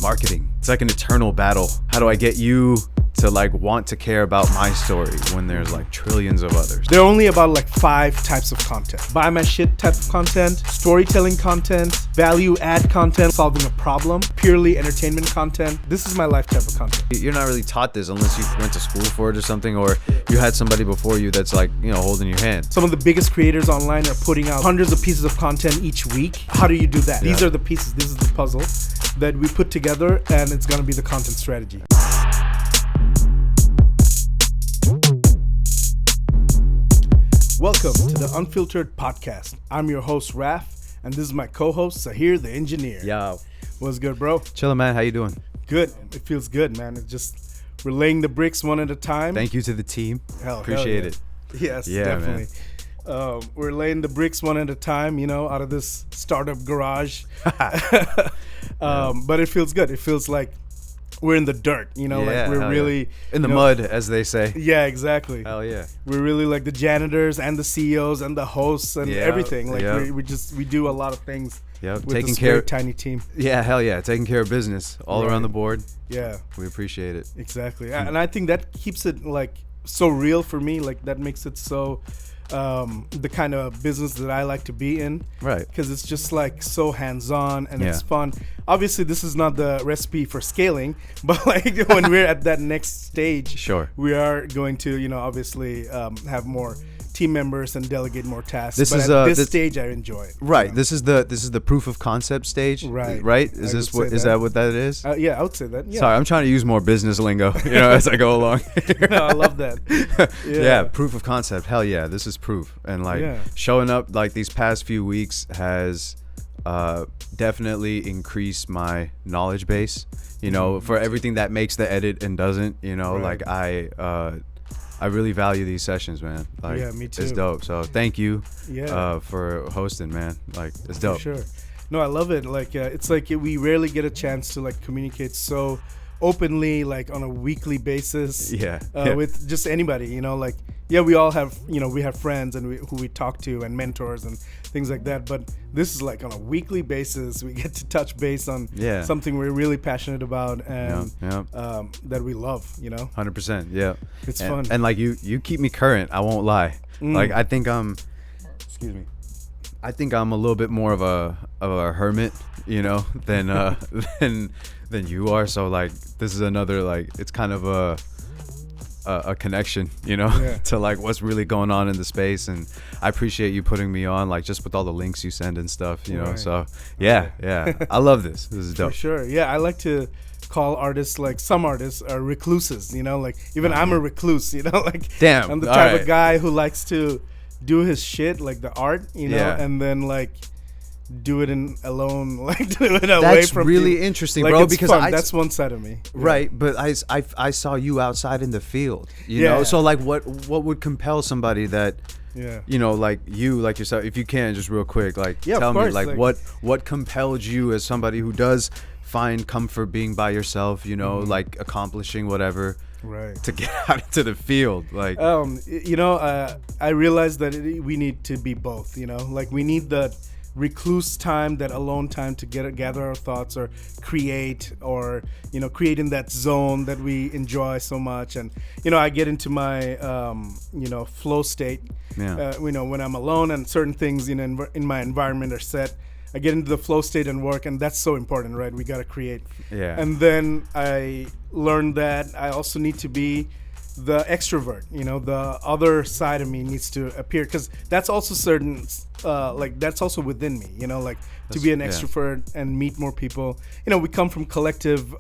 marketing. It's like an eternal battle. How do I get you to like want to care about my story when there's like trillions of others? There are only about like 5 types of content. Buy my shit type of content, storytelling content, value add content, solving a problem, purely entertainment content. This is my life type of content. You're not really taught this unless you went to school for it or something, or you had somebody before you that's like, you know, holding your hand. Some of the biggest creators online are putting out hundreds of pieces of content each week. How do you do that? Yeah. These are the pieces. This is the puzzle that we put together, and it's going to be the content strategy. Welcome to the Unfiltered Podcast. I'm your host, Raf, and this is my co-host, Sahir, the engineer. Yo. What's good, bro? Chillin', man. How you doing? Good. It feels good, man. It's just, we're laying the bricks one at a time. Thank you to the team. Hell Appreciate yeah. it. Yes, Yeah, definitely. We're laying the bricks one at a time, you know, out of this startup garage. But it feels good. It feels like we're in the dirt, you know, like we're really in the mud, as they say. Yeah, exactly. Hell yeah. We're really like the janitors and the CEOs and the hosts and everything. Like we do a lot of things. Yep, with taking this care very tiny team. Yeah, hell yeah. Taking care of business all around the board. Yeah. We appreciate it. Exactly. And I think that keeps it like so real for me. Like that makes it so the kind of business that I like to be in. Right. Because it's just like so hands-on and it's fun. Obviously, this is not the recipe for scaling, but like when we're at that next stage, Sure, we are going to, you know, obviously have more team members and delegate more tasks. This but is at this stage, I enjoy it. Right. You know? This is the proof of concept stage. Right. Right. Is that what that is? Yeah, I would say that. Yeah. Sorry, I'm trying to use more business lingo, you know, as I go along. No, I love that. Yeah, proof of concept. Hell yeah, this is proof. And like showing up like these past few weeks has definitely increased my knowledge base, you know, for everything that makes the edit and doesn't, you know, like I really value these sessions, man. Like, yeah, me too. It's dope. So thank you for hosting, man. Like, it's dope. For sure. No, I love it. Like, it's like we rarely get a chance to like communicate so openly, like on a weekly basis. With just anybody, you know, like, we all have, you know, we have friends and who we talk to and mentors and things like that. But this is like on a weekly basis. We get to touch base on something we're really passionate about and that we love, you know. 100%. Yeah. It's fun. And like you keep me current. I won't lie. Like I think I'm a little bit more of a hermit, you know, than than you are. So like this is another like it's kind of a connection, you know, to like what's really going on in the space. And I appreciate you putting me on, like just with all the links you send and stuff, you know. So yeah, I love this. This is dope. For sure. Yeah, I like to call artists, like some artists are recluses, you know, like even I'm a recluse, you know, like damn, I'm the type of guy who likes to do his shit, like the art, you know, and then like do it in alone, like do it away from really people. interesting, like, bro, it's because fun. That's one side of me, right? But I saw you outside in the field, you know, so like what would compel somebody that you know, like yourself, if you can, just real quick, like tell me like what compelled you as somebody who does find comfort being by yourself, you know, like accomplishing whatever, to get out into the field, like you know, I realized that we need to be both, you know, like we need the recluse time, that alone time to gather our thoughts or create, or you know, create in that zone that we enjoy so much. And you know, I get into my you know, flow state, you know, when I'm alone and certain things, you know, in my environment are set, I get into the flow state and work, and that's so important, right? We got to create. And then I learned that I also need to be the extrovert, you know, the other side of me needs to appear, because that's also certain, like that's also within me, you know, like to be an extrovert and meet more people. You know, we come from collective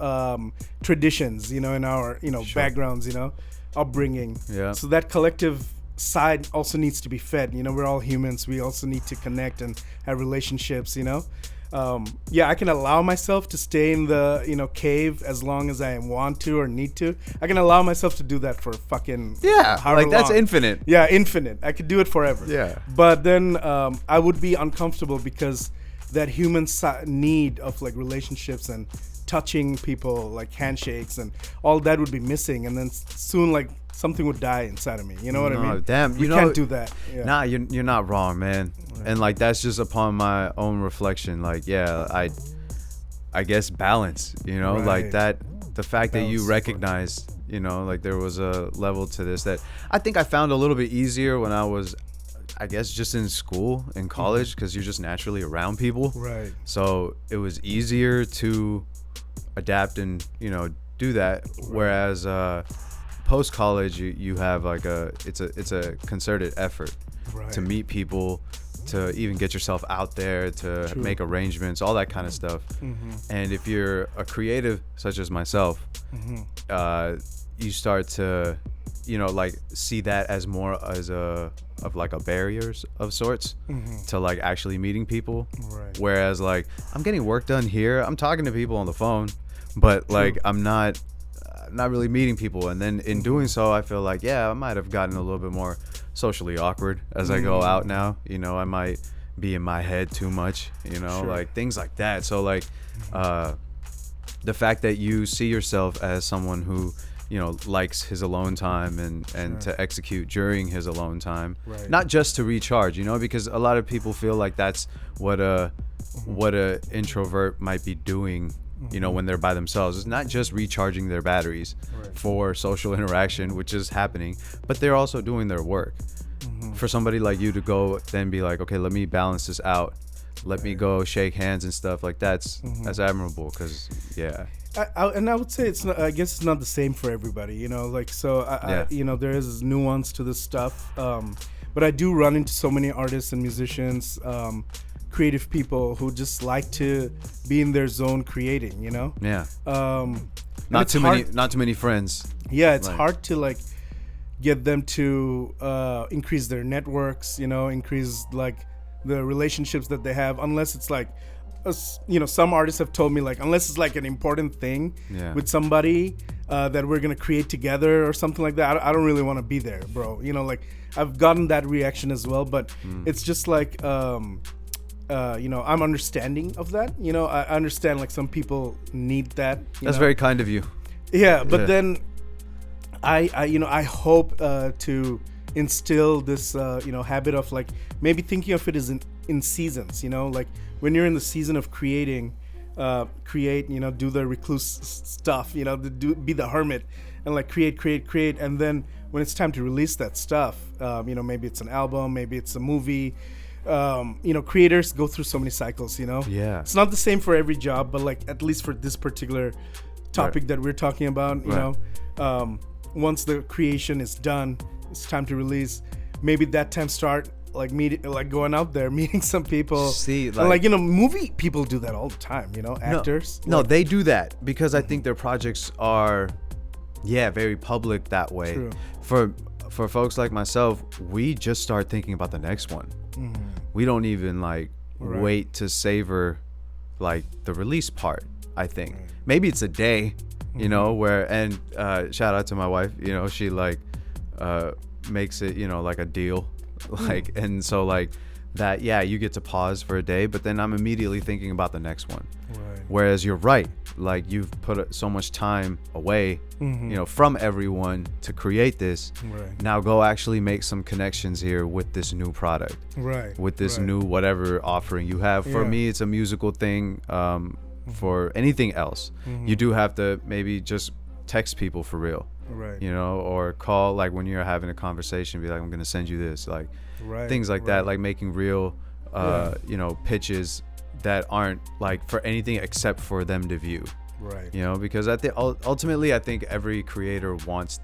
traditions, you know, in our, you know, backgrounds, you know, upbringing. So that collective side also needs to be fed. You know, we're all humans. We also need to connect and have relationships, you know. I can allow myself to stay in the, you know, cave as long as I want to or need to. I can allow myself to do that for fucking like that's long. infinite. Infinite. I could do it forever. But then I would be uncomfortable, because that human need of like relationships and touching people, like handshakes and all that would be missing, and then soon like something would die inside of me. You know what I mean? Damn, you can't do that. Nah, you're not wrong, man. And like that's just upon my own reflection. Like, I guess, balance, you know, like that, the fact that you recognize, you know, like there was a level to this that I think I found a little bit easier when I was, I guess, just in school, in college, because you're just naturally around people. Right. So it was easier to adapt and, you know, do that. Whereas post college, you have like it's a concerted effort to meet people, to even get yourself out there, to make arrangements, all that kind of stuff. And if you're a creative such as myself, you start to, you know, like see that as more as of like a barriers of sorts to like actually meeting people. Whereas like I'm getting work done here, I'm talking to people on the phone, but like I'm not really meeting people. And then in doing so, I feel like, yeah, I might have gotten a little bit more socially awkward as I go out now. You know, I might be in my head too much, you know, like things like that. So like the fact that you see yourself as someone who, you know, likes his alone time and to execute during his alone time, not just to recharge, you know, because a lot of people feel like that's what a introvert might be doing, you know, when they're by themselves. It's not just recharging their batteries for social interaction, which is happening, but they're also doing their work. For somebody like you to go then be like, okay, let me balance this out, let me go shake hands and stuff like that's admirable. Because I would say it's not, I guess it's not the same for everybody, you know, like, so I you know, there is nuance to this stuff, but I do run into so many artists and musicians, creative people who just like to be in their zone creating, you know. Not too many friends. It's hard to like get them to increase their networks, you know, increase like the relationships that they have, unless it's like, you know, some artists have told me like, unless it's like an important thing with somebody that we're gonna create together or something like that, I don't really want to be there, bro, you know. Like I've gotten that reaction as well, but it's just like you know, I'm understanding of that, you know. I understand like some people need that, that's very kind of you. But then I you know, I hope to instill this you know, habit of like maybe thinking of it as in seasons, you know, like when you're in the season of creating, create, you know, do the recluse stuff, you know, be the hermit and like create, and then when it's time to release that stuff, you know, maybe it's an album, maybe it's a movie, you know, creators go through so many cycles, you know. It's not the same for every job, but like at least for this particular topic that we're talking about, you know, once the creation is done, it's time to release. Maybe that time start like going out there, meeting some people. See, like you know, movie people do that all the time, you know, actors. No, they do that because I think their projects are, very public that way. For folks like myself, we just start thinking about the next one. We don't even like wait to savor like the release part. I think maybe it's a day, you know, where, and shout out to my wife, you know, she like makes it, you know, like a deal, like, and so like that, you get to pause for a day, but then I'm immediately thinking about the next one. Whereas you're right, like you've put so much time away, you know, from everyone to create this. Now go actually make some connections here with this new product, with this new whatever offering you have. For me, it's a musical thing. For anything else, you do have to maybe just text people for real, you know, or call, like when you're having a conversation, be like, I'm gonna send you this, like things like that, like making real you know, pitches that aren't like for anything except for them to view, you know, because ultimately I think every creator wants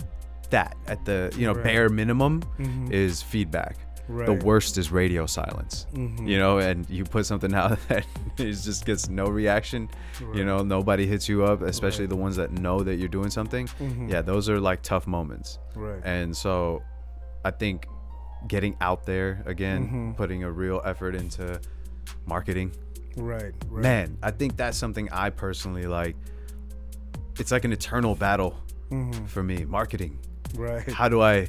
that at the, you know, bare minimum is feedback. The worst is radio silence, you know, and you put something out that it just gets no reaction, you know, nobody hits you up, especially the ones that know that you're doing something. Those are like tough moments. And so I think getting out there again, putting a real effort into marketing, man, I think that's something I personally like. It's like an eternal battle for me, marketing. How do I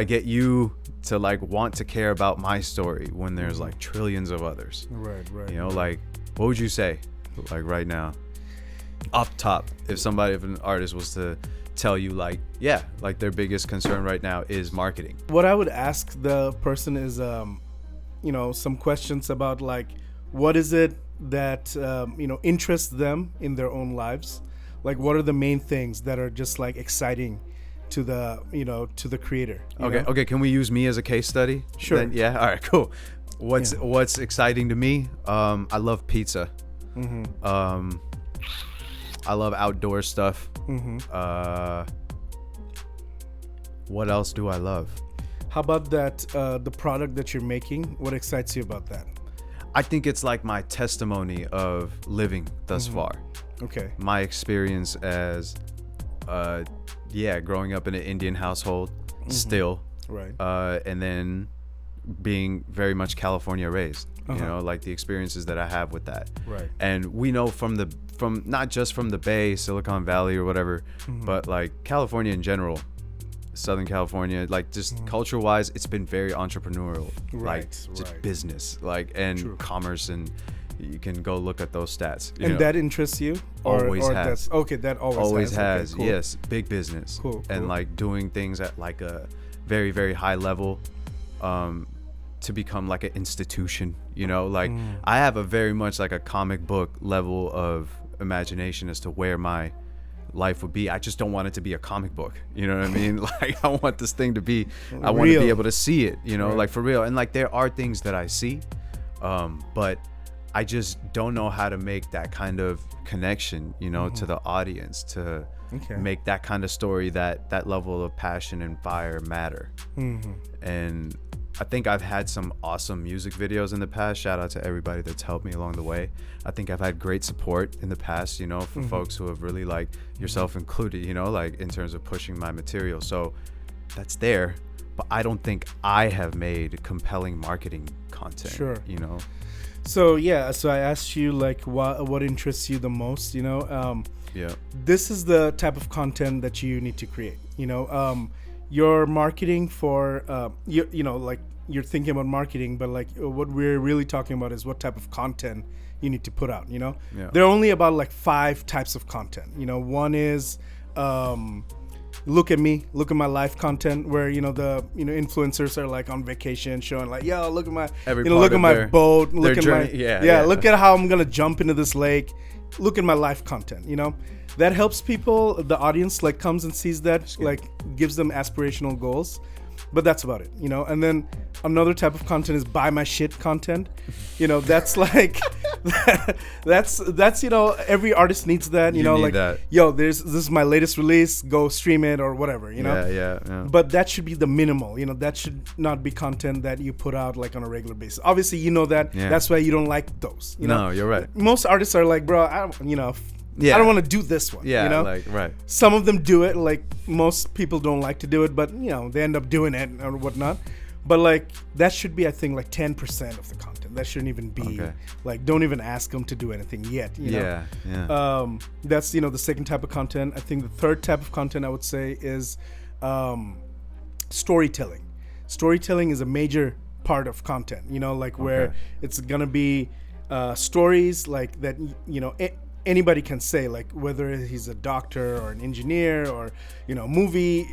get you to like want to care about my story when there's like trillions of others? You know, like what would you say, like right now, off top, if an artist was to tell you like, like their biggest concern right now is marketing? What I would ask the person is, you know, some questions about like, what is it interest them in their own lives? Like, what are the main things that are just like exciting to the creator? Okay. Can we use me as a case study? Sure. Then, yeah. All right. Cool. What's exciting to me? I love pizza. Mm-hmm. I love outdoor stuff. Mm-hmm. What else do I love? How about that? The product that you're making. What excites you about that? I think it's like my testimony of living thus far. Okay. My experience as, growing up in an Indian household, still, right, and then being very much California raised. You know, like the experiences that I have with that. Right. And we know from not just from the Bay, Silicon Valley, or whatever, but like California in general, Southern California, like just culture-wise, it's been very entrepreneurial, like just business, like and commerce, and you can go look at those stats. And that interests you? Always has. That always has. Okay, cool. Yes, big business. Cool. And like doing things at like a very, very high level, to become like an institution. You know, like I have a very much like a comic book level of imagination as to where my life would be. I just don't want it to be a comic book, you know what I mean? Like I want this thing to be I want to be able to see it, you know, like for real. And like there are things that I see, but I just don't know how to make that kind of connection, you know, to the audience, to make that kind of story, that level of passion and fire matter. And I think I've had some awesome music videos in the past. Shout out to everybody that's helped me along the way. I think I've had great support in the past, you know, for folks who have really, like yourself included, you know, like in terms of pushing my material. So that's there, but I don't think I have made compelling marketing content, you know? So I asked you like what interests you the most, you know? This is the type of content that you need to create, you know? Your marketing for you know, like you're thinking about marketing, but like what we're really talking about is what type of content you need to put out, you know? There are only about like 5 types of content, you know? One is look at me, look at my life content, where you know the influencers are like on vacation showing like, yo, look at my look at my boat, look at my look at how I'm gonna jump into this lake, look at my life content, you know? That helps people, the audience like comes and sees that, like gives them aspirational goals, but that's about it, you know? And then another type of content is buy my shit content, you know? That's like that's you know, every artist needs that, you know, like that. Yo, this is my latest release, go stream it or whatever, you know? Yeah. But that should be the minimal, you know? That should not be content that you put out like on a regular basis. Obviously, you know that. That's why you don't like those, you know? No, you're right. Most artists are like, bro, I don't, you know, I don't want to do this one. You know? Like, right. Some of them do it. Like, most people don't like to do it, but, you know, they end up doing it or whatnot. But, like, that should be, I think, like 10% of the content. That shouldn't even be, like, don't even ask them to do anything yet, you know? That's, you know, the second type of content. I think the third type of content I would say is storytelling. Storytelling is a major part of content, you know, like where it's going to be stories like that, you know, anybody can say, like whether he's a doctor or an engineer or, you know, movie,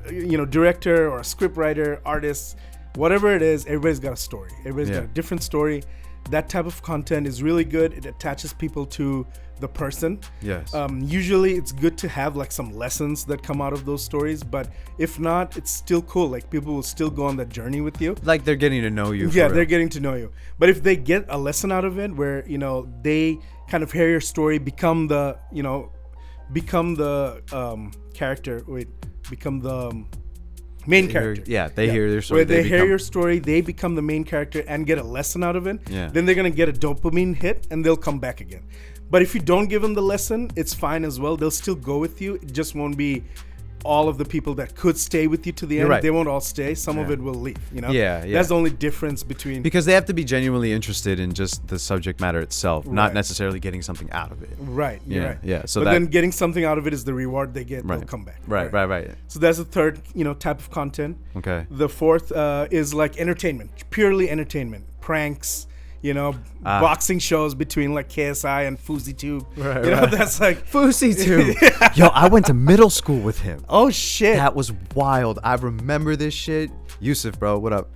you know, director or a script writer, artist, whatever it is, everybody's got a story. Everybody's got a different story. That type of content is really good. It attaches people to the person. Yes. Usually it's good to have like some lessons that come out of those stories, but if not, it's still cool. Like people will still go on that journey with you. Like they're getting to know you. Yeah, they're getting to know you. But if they get a lesson out of it where, you know, they kind of hear your story, become the character, become the main character. They hear their story. Where they hear your story, they become the main character and get a lesson out of it. Then they're going to get a dopamine hit and they'll come back again. But if you don't give them the lesson, it's fine as well. They'll still go with you. It just won't be all of the people that could stay with you to the end. Right. They won't all stay. Some of it will leave, you know? That's the only difference between... Because they have to be genuinely interested in just the subject matter itself, not necessarily getting something out of it. Right. Yeah. So then getting something out of it is the reward they get. They'll come back. Right. So that's the third, you know, type of content. Okay. The fourth is like entertainment, purely entertainment, pranks, you know, boxing shows between like KSI and FouseyTube. Right, you know, that's like FouseyTube. Yo, I went to middle school with him. Oh shit, that was wild. I remember this shit. Yusuf, bro, what up?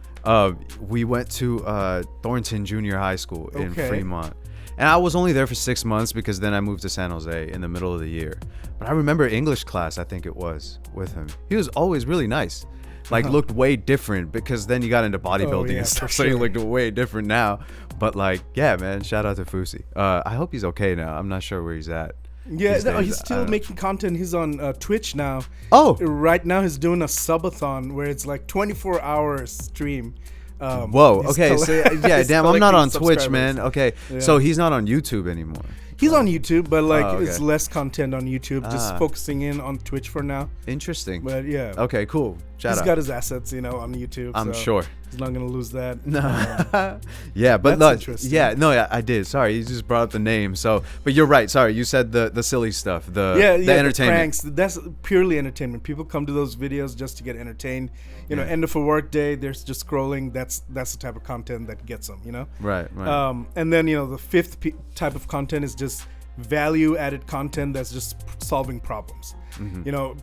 We went to Thornton Junior High School in Fremont, And I was only there for 6 months because then I moved to San Jose in the middle of the year. But I remember English class, I think it was, with him. He was always really nice. Like, looked way different because then you got into bodybuilding and stuff. So he looked way different now. But, like, yeah, man, shout out to Fusi. I hope he's okay now. I'm not sure where he's at. Yeah, no, he's still making content. He's on Twitch now. Oh. Right now he's doing a subathon where it's like 24-hour stream. Whoa. Okay. So, yeah, damn, I'm not on Twitch, man. Okay. Yeah. So he's not on YouTube anymore. He's on YouTube, but like it's less content on YouTube. Just focusing in on Twitch for now. Interesting. But yeah. Okay. Cool. He's got his assets, on YouTube. I'm sure he's not gonna lose that. No. Yeah, but that's interesting. Yeah, no, yeah, I did. Sorry, you just brought up the name. So, but you're right. Sorry, you said the silly stuff. The entertainment. The pranks. That's purely entertainment. People come to those videos just to get entertained. End of a work day, they're just scrolling. That's the type of content that gets them. Right. And then the fifth type of content is just value-added content that's just solving problems.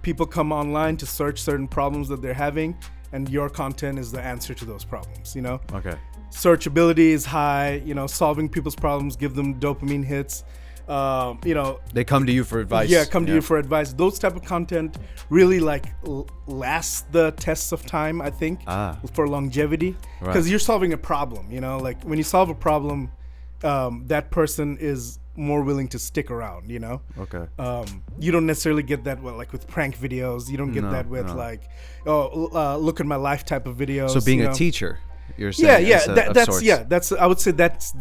People come online to search certain problems that they're having, and your content is the answer to those problems. Okay. Searchability is high. Solving people's problems, give them dopamine hits. They come to you for advice. Yeah, come to you for advice. Those type of content really last the tests of time, I think, for longevity, because you're solving a problem. Like when you solve a problem, that person is more willing to stick around. Okay. You don't necessarily get that like with prank videos. You don't get that with look at my life type of videos. So being a teacher. You're saying I would say that's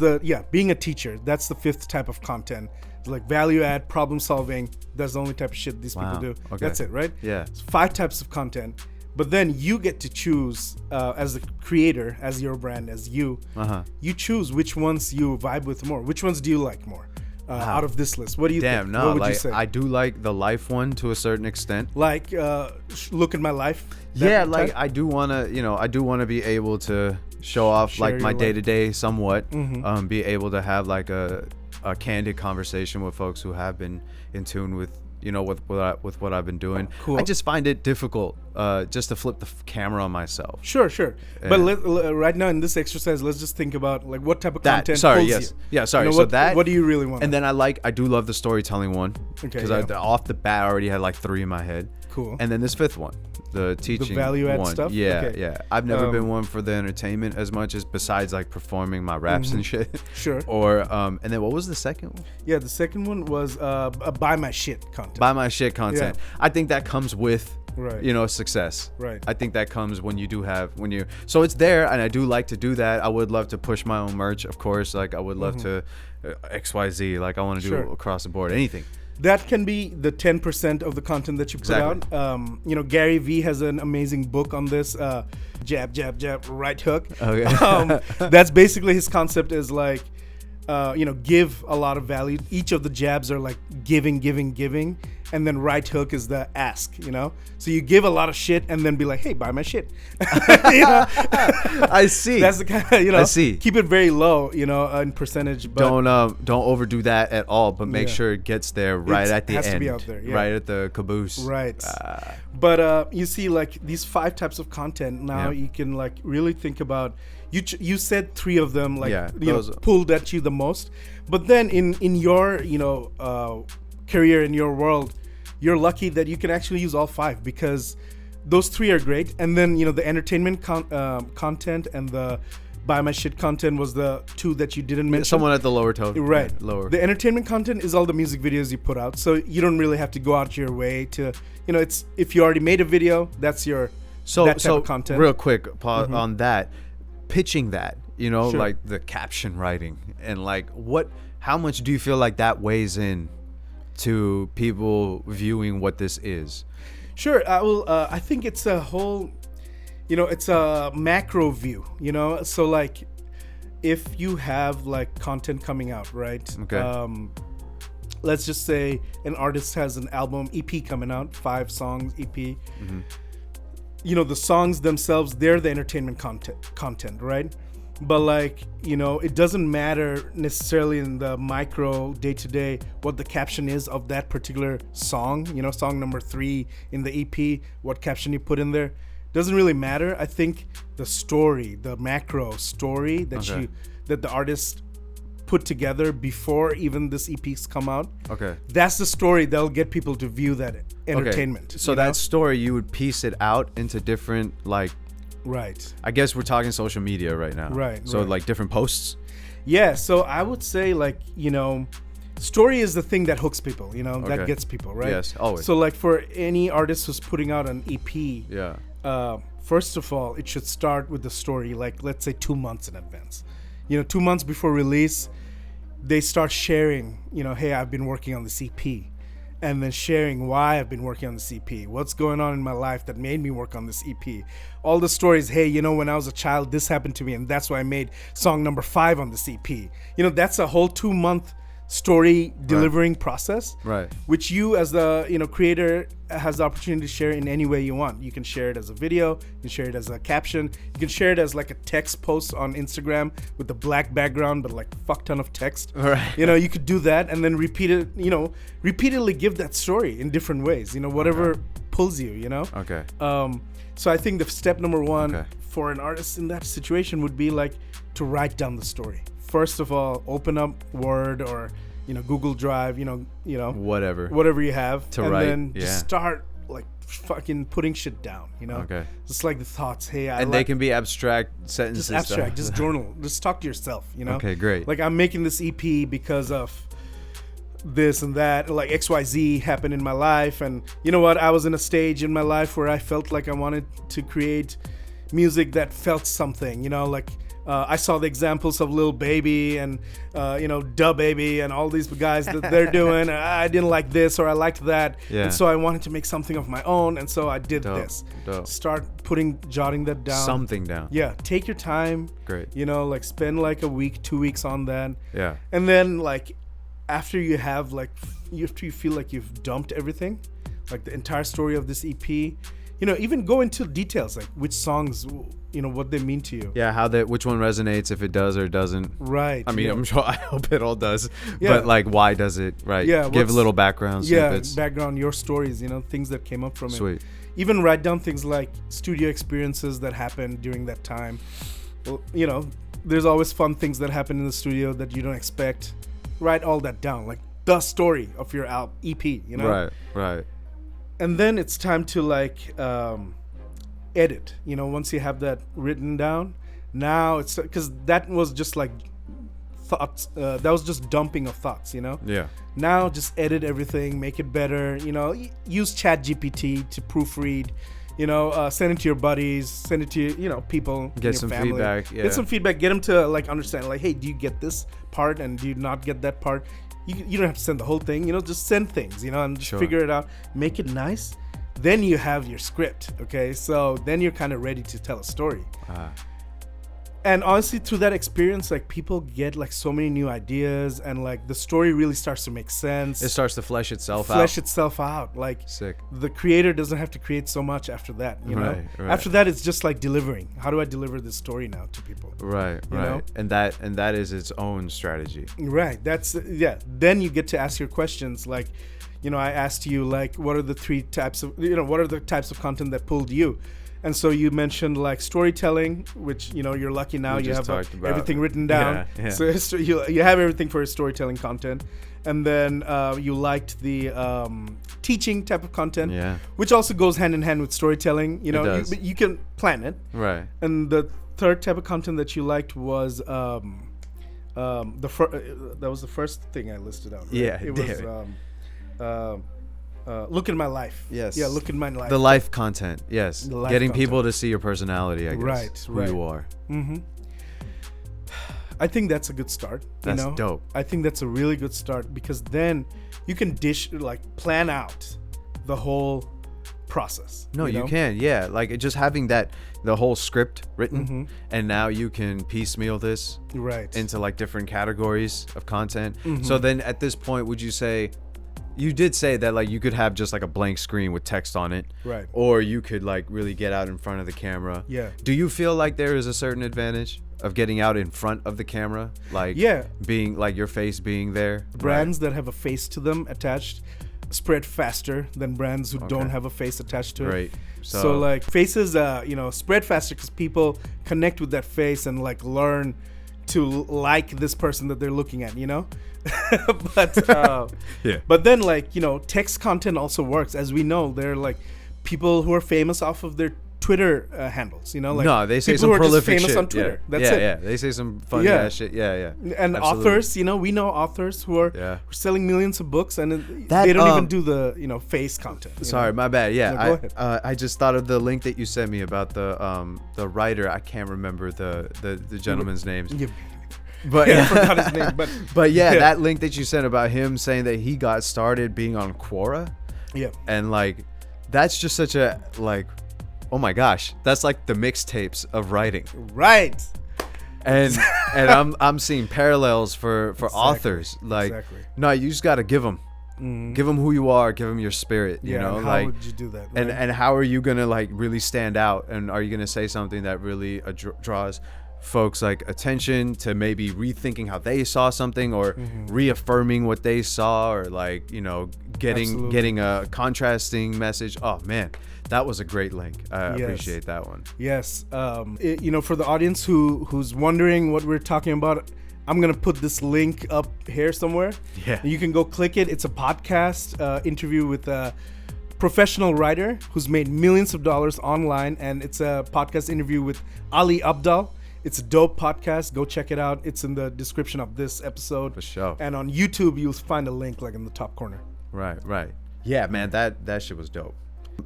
being a teacher. That's the fifth type of content. It's like value add, problem solving. That's the only type of shit these people do. Okay. That's it, right? Yeah. It's 5 types of content, but then you get to choose as the creator, as your brand, as you. You choose which ones you vibe with more. Which ones do you like more out of this list? What do you think? No, what would you say? I do like the life one to a certain extent. Like look at my life. Yeah, like type? I do want to be able to show off like my day to day somewhat. Be able to have like a candid conversation with folks who have been in tune with with what I've been doing. Cool. I just find it difficult just to flip the camera on myself. Sure. But right now in this exercise, let's just think about like what type of content pulls you. Yeah, sorry. What do you really want? And then I do love the storytelling one. Because off the bat I already had like 3 in my head. Cool. And then this 5th one, the teaching, the value add one. stuff. Yeah. I've never been one for the entertainment as much as besides like performing my raps and shit. Sure. Or and then what was the second one? Yeah, the second one was buy my shit content. Buy my shit content. Yeah. I think that comes with success. Right. I think that comes when you so it's there, and I do like to do that. I would love to push my own merch, of course. Like I would love to XYZ. Like I want to do across the board, anything. That can be the 10% of the content that you put out. Gary Vee has an amazing book on this. Jab, jab, jab, right hook. Okay. That's basically his concept is like, give a lot of value. Each of the jabs are like giving. And then right hook is the ask, So you give a lot of shit and then be like, hey, buy my shit. I see. That's the kind of, I see. Keep it very low, in percentage. But don't overdo that at all, but make sure it gets there right at the end. It has to be out there, right at the caboose. Right. But you see, like these 5 types of content now, you can like really think about. You said 3 of them, like pulled at you the most. But then in your career, in your world, you're lucky that you can actually use all 5 because those 3 are great. And then the entertainment content and the buy my shit content was the 2 that you didn't mention. Someone at the lower toe. Right. Yeah, lower. The entertainment content is all the music videos you put out, so you don't really have to go out your way to it's if you already made a video, that's your that type of content. Real quick pause on that, pitching that like the caption writing and like how much do you feel like that weighs in to people viewing what this is? Sure. I think it's a whole, it's a macro view, so like if you have like content coming out, right? Okay. Let's just say an artist has an album EP coming out, 5 songs EP. The songs themselves, they're the entertainment content, right? But like, it doesn't matter necessarily in the micro day-to-day what the caption is of that particular song, song number 3 in the EP, what caption you put in there. Doesn't really matter. I think the story, the macro story that that the artist put together before even this EPs come out. Okay. That's the story that'll get people to view that entertainment. Okay. So that story, you would piece it out into different, like... Right. I guess we're talking social media right now. Right. So like different posts? Yeah. So I would say like, story is the thing that hooks people, that gets people, right? Yes, always. So like for any artist who's putting out an EP, first of all, it should start with the story, like let's say 2 months in advance. 2 months before release, they start sharing, hey, I've been working on this EP. And then sharing why I've been working on this EP, what's going on in my life that made me work on this EP. All the stories, hey, when I was a child, this happened to me, and that's why I made song number 5 on this EP. That's a whole 2-month story delivering process, right? Which you as the creator has the opportunity to share in any way you want. You can share it as a video, you can share it as a caption, you can share it as like a text post on Instagram with the black background but like fuck ton of text. Right. You could do that and then repeatedly give that story in different ways. Whatever pulls you. Okay. So I think the step number 1 for an artist in that situation would be like to write down the story. First of all, open up Word or Google Drive, whatever you have, to and write, then just start like fucking putting shit down. Okay. Just like the thoughts. Hey, they can be abstract sentences. Just abstract. Just journal. Just talk to yourself. Okay, great. Like I'm making this EP because of this and that, like XYZ happened in my life, and I was in a stage in my life where I felt like I wanted to create music that felt something. I saw the examples of Lil Baby and Da Baby and all these guys that they're doing. I didn't like this or I liked that, and so I wanted to make something of my own, and so I did this. Start jotting that down. Something down. Yeah, take your time. Great. Like spend like a week, 2 weeks on that. Yeah. And then like after you have after you feel like you've dumped everything, like the entire story of this EP, even go into details like which songs, what they mean to you. Yeah, which one resonates, if it does or doesn't. Right. I mean, I'm sure, I hope it all does. Yeah. But like, why does it? Right. Yeah. Give a little background. Snippets. Background, your stories. Things that came up from it. Sweet. Even write down things like studio experiences that happened during that time. Well, there's always fun things that happen in the studio that you don't expect. Write all that down, like the story of your EP. Right. And then it's time to like edit. Once you have that written down, now it's because that was just like thoughts. That was just dumping of thoughts. Yeah. Now just edit everything, make it better. Use ChatGPT to proofread. Send it to your buddies, send it to people. Get some family. Feedback. Yeah. Get some feedback. Get them to like understand. Like, hey, do you get this part and do you not get that part? You don't have to send the whole thing. Just send things. And just figure it out. Make it nice. Then you have your script. Okay, so then you're kind of ready to tell a story. And honestly, through that experience, like people get like so many new ideas, and like the story really starts to make sense. It starts to flesh itself out. Like sick. The creator doesn't have to create so much after that. Right. After that, it's just like delivering. How do I deliver this story now to people? Right. And that is its own strategy. Right. Then you get to ask your questions. Like, I asked you like, what are the 3 types of what are the types of content that pulled you? And so you mentioned like storytelling, which you're lucky now you have everything written down. Yeah. So you have everything for your storytelling content, and then you liked the teaching type of content, which also goes hand in hand with storytelling. You can plan it. Right. And the third type of content that you liked was that was the first thing I listed out. Right? Yeah. It was. Look at my life. Yes. Yeah, look at my life. The life content. Yes. Getting content. people to see your personality, I guess. Right. Who you are. Mm-hmm. I think that's a good start. That's dope. I think that's a really good start, because then you can plan out the whole process. No, you can. Yeah. Like just having the whole script written, and now you can piecemeal this into like different categories of content. So then at this point, would you say, you did say that like you could have just like a blank screen with text on it, right? Or you could like really get out in front of the camera. Yeah. Do you feel like there is a certain advantage of getting out in front of the camera, like being like your face being there? Brands that have a face to them attached spread faster than brands who don't have a face attached to it. Right. So like faces, spread faster because people connect with that face and like learn, to like this person that they're looking at, you know. But yeah. But then, like, you know, text content also works. As we know, they're like people who are famous off of their Twitter handles, you know, like no, they say some prolific famous shit on Twitter. Yeah. That's it. Yeah, they say some funny ass shit. Yeah. And absolutely. authors, you know, we know authors who are selling millions of books, and they don't even do the, you know, face content. Sorry, my bad. Yeah, no, go ahead. I just thought of the link that you sent me about the writer. I can't remember the gentleman's names. But I forgot his name. But that link that you sent about him saying that he got started being on Quora. Yeah. And like, that's just such a like, oh my gosh, that's like the mixtapes of writing. Right. And I'm seeing parallels for authors. Like, no, you just got to give them. Give them who you are. Give them your spirit. You know, and like, how would you do that? Right? And how are you gonna like really stand out? And are you gonna say something that really draws folks like attention to maybe rethinking how they saw something, or reaffirming what they saw, or like, you know, getting a contrasting message? Oh man, that was a great link. I appreciate that one. Yes. You know, for the audience who's wondering what we're talking about, I'm gonna put this link up here somewhere. Yeah, you can go click it. It's a podcast interview with a professional writer who's made millions of dollars online, and it's a podcast interview with Ali Abdaal. It's a dope podcast. Go check it out. It's in the description of this episode. For sure. And on YouTube, you'll find a link like in the top corner. Right. Yeah, man, that shit was dope.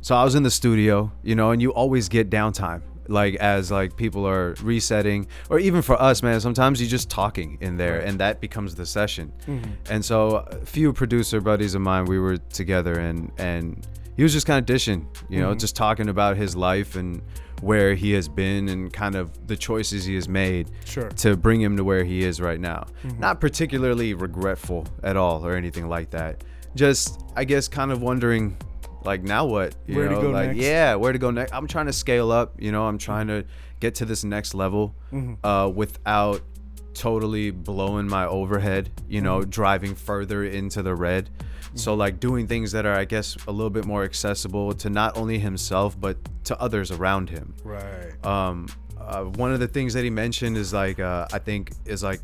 So I was in the studio, you know, and you always get downtime, like as like people are resetting, or even for us, man, sometimes you're just talking in there, and that becomes the session. And so a few producer buddies of mine, we were together, and he was just kind of dishing, you know, just talking about his life and where he has been and kind of the choices he has made to bring him to where he is right now. Not particularly regretful at all or anything like that. Just, I guess, kind of wondering, like, now what? Where to go next? Yeah, where to go next. I'm trying to scale up, you know, I'm trying to get to this next level without totally blowing my overhead, you know, driving further into the red. So like doing things that are, I guess, a little bit more accessible to not only himself, but to others around him. Right. One of the things that he mentioned is like, I think is like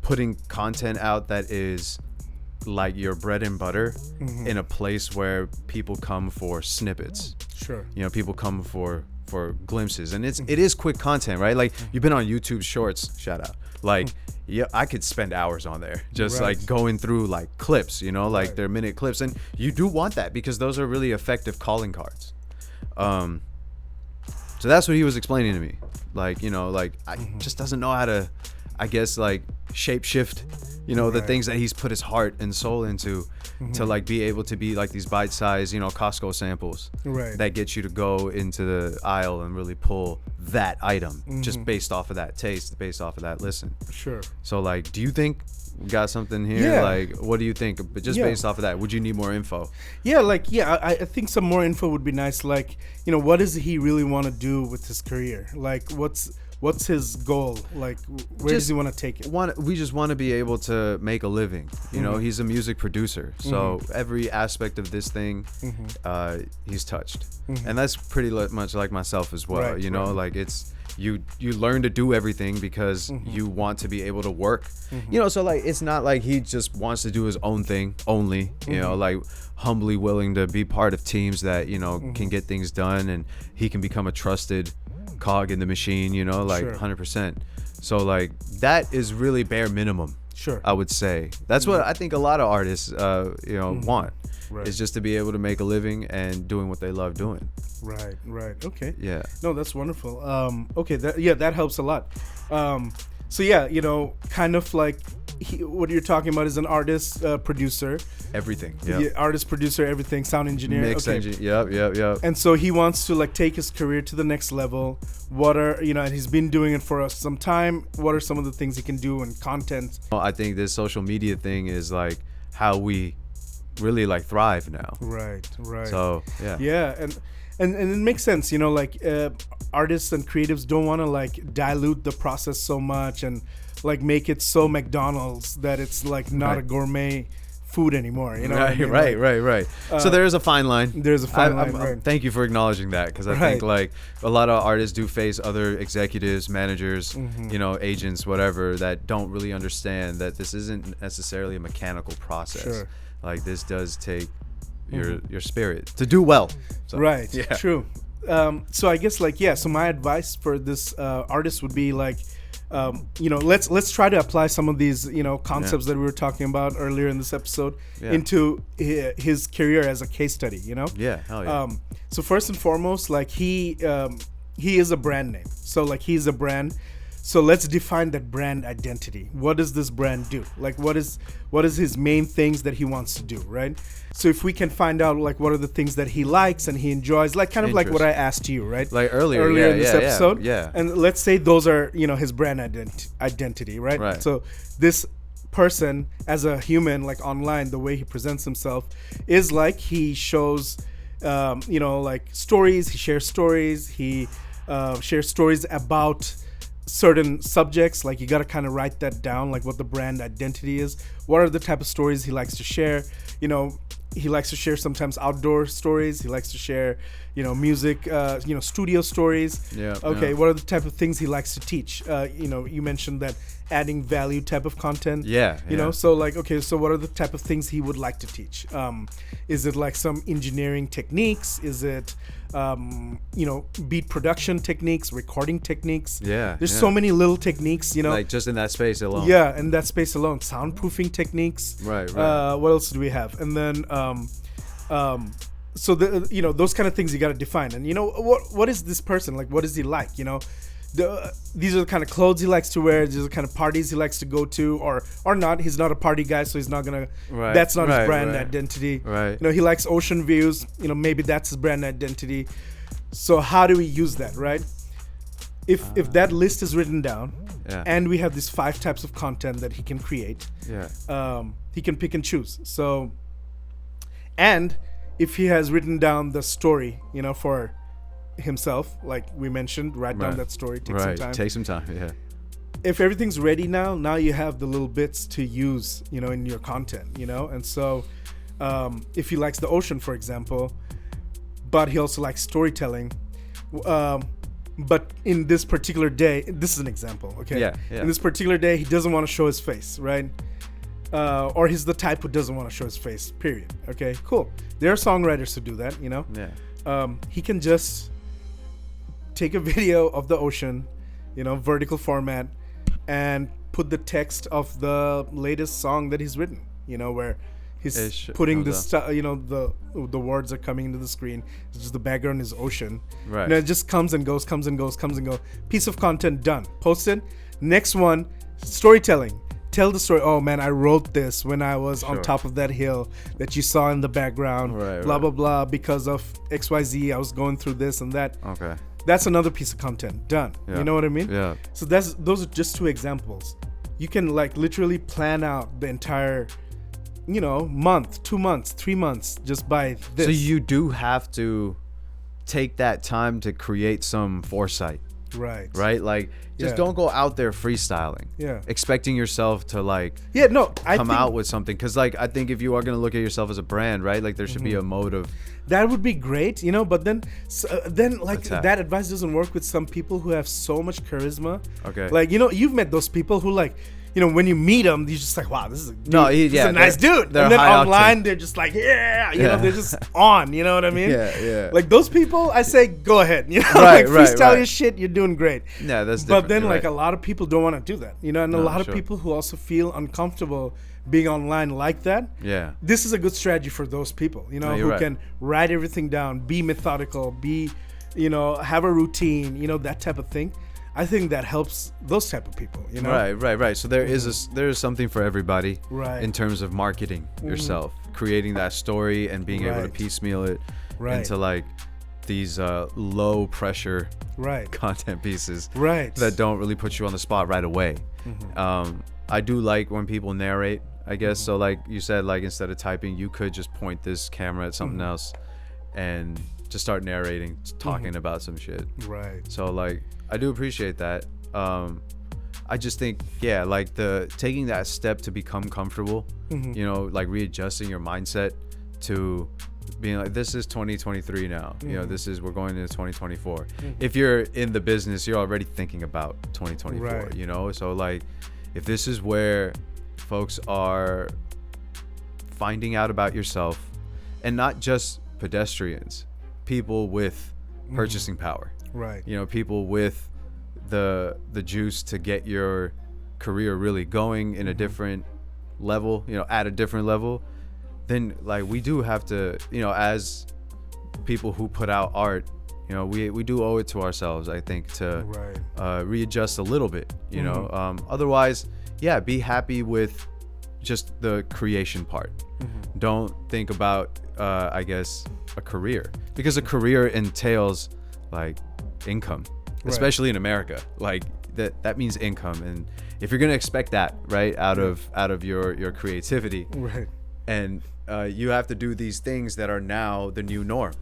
putting content out that is like your bread and butter in a place where people come for snippets. Sure. You know, people come for glimpses, and it is quick content, right? Like you've been on YouTube Shorts, shout out. Like, yeah, I could spend hours on there just like going through like clips, you know, like they're minute clips, and you do want that because those are really effective calling cards. So that's what he was explaining to me. Like, you know, like I just doesn't know how to, I guess, like shape shift, you know, the things that he's put his heart and soul into to like be able to be like these bite-sized, you know, Costco samples that get you to go into the aisle and really pull that item just based off of that taste, based off of that listen. Sure. So like, do you think we got something here? Yeah. Like, what do you think? But just based off of that, would you need more info? Yeah, like, I think some more info would be nice. Like, you know, what does he really want to do with his career? Like, what's his goal? Like, where does he want to take it? We just want to be able to make a living. You know, he's a music producer, so every aspect of this thing, he's touched, and that's pretty much like myself as well. You know, like it's you learn to do everything because you want to be able to work. You know, so like it's not like he just wants to do his own thing only. You know, like humbly willing to be part of teams that, you know, can get things done, and he can become a trusted cog in the machine, you know, like 100%. So like that is really bare minimum. I would say that's what I think a lot of artists you know want is just to be able to make a living and doing what they love doing. Right. Okay. Yeah. No, that's wonderful. Okay, that helps a lot. So yeah, you know, kind of like what you're talking about is an artist, producer. Everything. Yeah. Artist, producer, everything. Sound engineer. Mix engineer. Yep. And so he wants to like take his career to the next level. What are, you know, and he's been doing it for some time. What are some of the things he can do in content? Well, I think this social media thing is like how we really like thrive now. Right. So yeah. And it makes sense, you know, like artists and creatives don't want to like dilute the process so much and like make it so McDonald's that it's like not a gourmet food anymore. You know, right. So there is a fine line. There's a fine line. Thank you for acknowledging that, because I think like a lot of artists do face other executives, managers, you know, agents, whatever, that don't really understand that this isn't necessarily a mechanical process. Sure. Like this does take your spirit to do well. So, right. Yeah. True. So I guess like, so my advice for this artist would be like, you know, let's try to apply some of these, you know, concepts that we were talking about earlier in this episode into his career as a case study, you know? Yeah, hell yeah. So first and foremost, like he is a brand name. So like he's a brand. So let's define that brand identity. What does this brand do? Like what is his main things that he wants to do, right? So if we can find out like what are the things that he likes and he enjoys, like kind of like what I asked you, right? Like earlier in this episode. Yeah. And let's say those are, you know, his brand identity, right? Right. So this person as a human, like online, the way he presents himself is like he shows, you know, like stories. He shares stories. He shares stories about certain subjects. Like you got to kind of write that down, like what the brand identity is. What are the type of stories he likes to share? You know, he likes to share sometimes outdoor stories. He likes to share, you know, music, you know, studio stories. Yeah. Okay. Yeah. What are the type of things he likes to teach? You know, you mentioned that adding value type of content. Yeah. You know, so like, okay, so what are the type of things he would like to teach? Is it like some engineering techniques? Is it, you know, beat production techniques, recording techniques? Yeah. There's so many little techniques, you know. Like just in that space alone. Yeah, in that space alone. Soundproofing techniques. Right. What else do we have? And then, so the, you know, those kind of things you got to define. And you know, what is this person like? What is he like? You know, these are the kind of clothes he likes to wear. These are the kind of parties he likes to go to, or not. He's not a party guy, so he's not gonna. Right. That's not his brand identity. Right. You know, he likes ocean views. You know, maybe that's his brand identity. So how do we use that, right? If that list is written down, and we have these 5 types of content that he can create, he can pick and choose. So, and if he has written down the story, you know, for himself, like we mentioned, write down that story, take some time. Yeah. If everything's ready now you have the little bits to use, you know, in your content, you know. And so if he likes the ocean, for example, but he also likes storytelling, but in this particular day, this is an example, okay? In this particular day, he doesn't want to show his face, right? Or he's the type who doesn't want to show his face, period. Okay, cool. There are songwriters who do that, you know? He can just take a video of the ocean, you know, vertical format, and put the text of the latest song that he's written, you know, where he's putting this, you know, the words are coming into the screen. It's just the background is ocean. Right. And it just comes and goes. Piece of content done. Posted. Next one, storytelling. Tell the story. Oh man, I wrote this when I was on top of that hill that you saw in the background. Blah blah blah. Because of XYZ, I was going through this and that. Okay. That's another piece of content done. Yeah. You know what I mean? Yeah. So those are just 2 examples. You can like literally plan out the entire, you know, month, 2 months, 3 months just by this. So you do have to take that time to create some foresight. Right. Like just don't go out there freestyling. Yeah. Expecting yourself to like come out with something, cuz like I think if you are going to look at yourself as a brand, right? Like there should be a mode of that would be great, you know, but then like that advice doesn't work with some people who have so much charisma. Okay. Like, you know, you've met those people who like, you know, when you meet them, you're just like, wow, this is a dude. He's a nice dude. And then online, they're just like, you know, they're just on, you know what I mean? Yeah. Like those people, I say, go ahead, you know, like freestyle your shit, you're doing great. Yeah, that's different. But then like a lot of people don't want to do that, you know, and a lot of people who also feel uncomfortable being online like that. Yeah. This is a good strategy for those people, you know, who can write everything down, be methodical, you know, have a routine, you know, that type of thing. I think that helps those type of people, you know? Right. So there is something for everybody in terms of marketing yourself, creating that story and being able to piecemeal it into like these low pressure content pieces that don't really put you on the spot right away. I do like when people narrate, I guess. So like you said, like instead of typing, you could just point this camera at something else and just start narrating, talking about some shit. Right. So like I do appreciate that. I just think, yeah, like taking that step to become comfortable, you know, like readjusting your mindset to being like, this is 2023 now, you know, we're going into 2024. If you're in the business, you're already thinking about 2024, you know? So like, if this is where folks are finding out about yourself, and not just pedestrians, people with purchasing power, right? You know, people with the juice to get your career really going in a different level, you know, at a different level, then like we do have to, you know, as people who put out art, you know, we do owe it to ourselves, I think, to readjust a little bit, you know. Otherwise, yeah, be happy with just the creation part. Don't think about I guess a career, because a career entails like income, especially in America. Like that means income, and if you're gonna expect that out of your creativity, and you have to do these things that are now the new norm.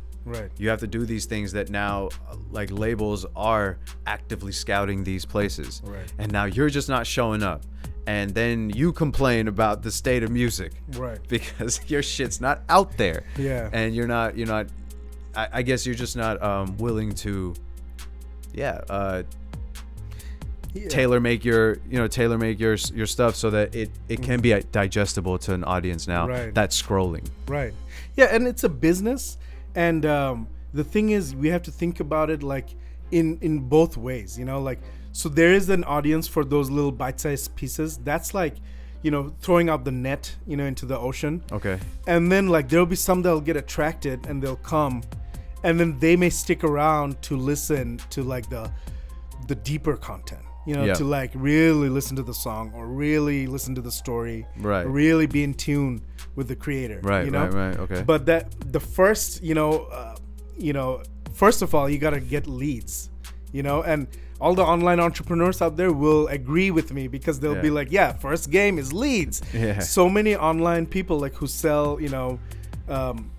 You have to do these things that now like labels are actively scouting these places, and now you're just not showing up, and then you complain about the state of music, because your shit's not out there, and you're not I guess you're just not willing to tailor make your stuff so that it can be digestible to an audience now that's scrolling. And it's a business, and the thing is, we have to think about it like in both ways, you know, like, so there is an audience for those little bite-sized pieces. That's like, you know, throwing out the net, you know, into the ocean. And then like there'll be some that'll get attracted and they'll come, and then they may stick around to listen to like the deeper content, you know, to like really listen to the song or really listen to the story, really be in tune with the creator, you know? But that the first, first of all, you got to get leads, you know, and all the online entrepreneurs out there will agree with me, because they'll be like, first game is leads. So many online people like who sell, you know,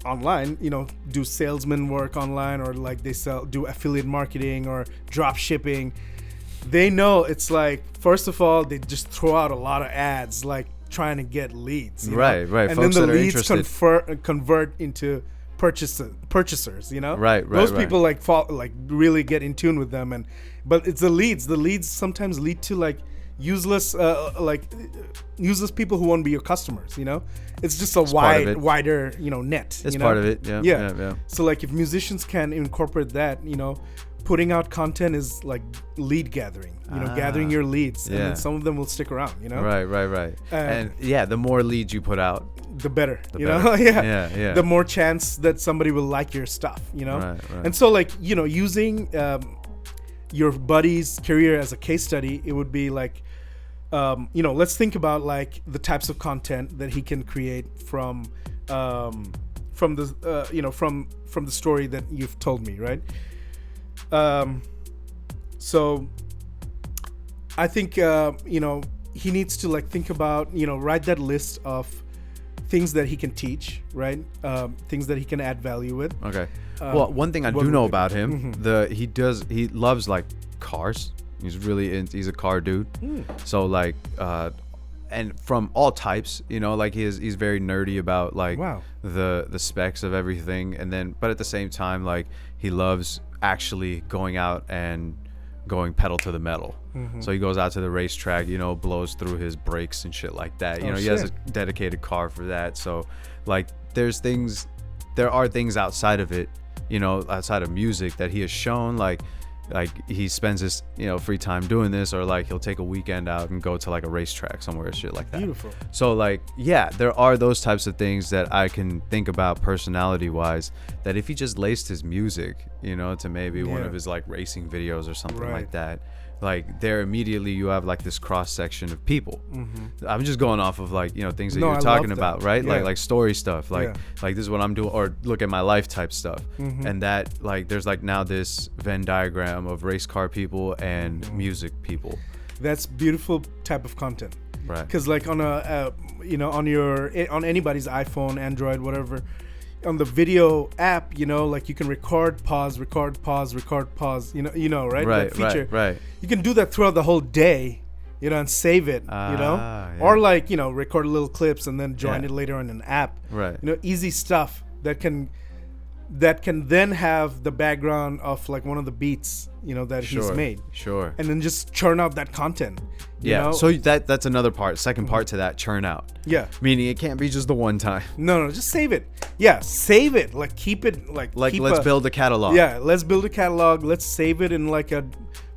online, you know, do salesman work online, or like they do affiliate marketing or drop shipping. They know it's like, first of all, they just throw out a lot of ads, like trying to get leads, you know? And folks then the leads convert into purchasers, you know? Those people like really get in tune with them, but it's the leads sometimes lead to like useless people who won't be your customers, you know? It's just a wider, you know, net. It's you know? part of it. Yeah. So like if musicians can incorporate that, you know, putting out content is like lead gathering, you know, gathering your leads, and then some of them will stick around, you know? Right. And the more leads you put out, the better, you know? The more chance that somebody will like your stuff, you know? And so like, you know, using your buddy's career as a case study, it would be like, you know, let's think about like the types of content that he can create from the you know, from the story that you've told me, right? So I think you know, he needs to like think about, you know, write that list of things that he can teach, right? Things that he can add value with. Well, one thing I do know about him, he loves like cars. He's a car dude. So like and from all types, you know, like he's very nerdy about like the specs of everything, and then but at the same time, like he loves actually going out and going pedal to the metal. So he goes out to the racetrack, you know, blows through his brakes and shit like that. You know, he has a dedicated car for that. So like there are things outside of it, you know, outside of music that he has shown, like he spends his, you know, free time doing this, or like he'll take a weekend out and go to like a racetrack somewhere and shit like that. Beautiful. So like, yeah, there are those types of things that I can think about personality wise, that if he just laced his music, you know, to maybe one of his like racing videos or something like that, like there immediately you have like this cross section of people. I'm just going off of like, you know, things that you're talking about, right? Like story stuff, like this is what I'm doing, or look at my life type stuff. And that like there's like now this Venn diagram of race car people and music people. That's beautiful type of content, right? Because like on a you know, on anybody's iPhone, Android, whatever, on the video app, you know, like you can record pause, you know, right? Right, that feature. right. You can do that throughout the whole day, and save it, Yeah. or record little clips and then join it later on an app. Right. Easy stuff that can then have the background of like one of the beats, that he's made. Sure. And then just churn out that content. Yeah. So that's another part. Second part to that, churn out. Yeah. Meaning it can't be just the one time. No, just save it. Yeah, save it. Like keep it let's build a catalog. Yeah, let's build a catalog. Let's save it in like a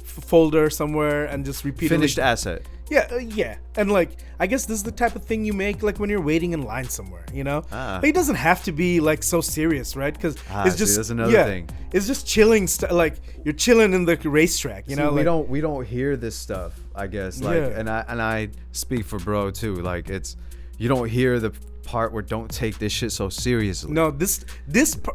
folder somewhere and just repeat finished asset. Yeah. And like, I guess this is the type of thing you make like when you're waiting in line somewhere, Like, it doesn't have to be like so serious, right? Because it's just that's another thing. It's just chilling like you're chilling in the racetrack, we don't hear this stuff, I guess. Like, and I speak for bro too. Like, you don't hear the part where don't take this shit so seriously. No, this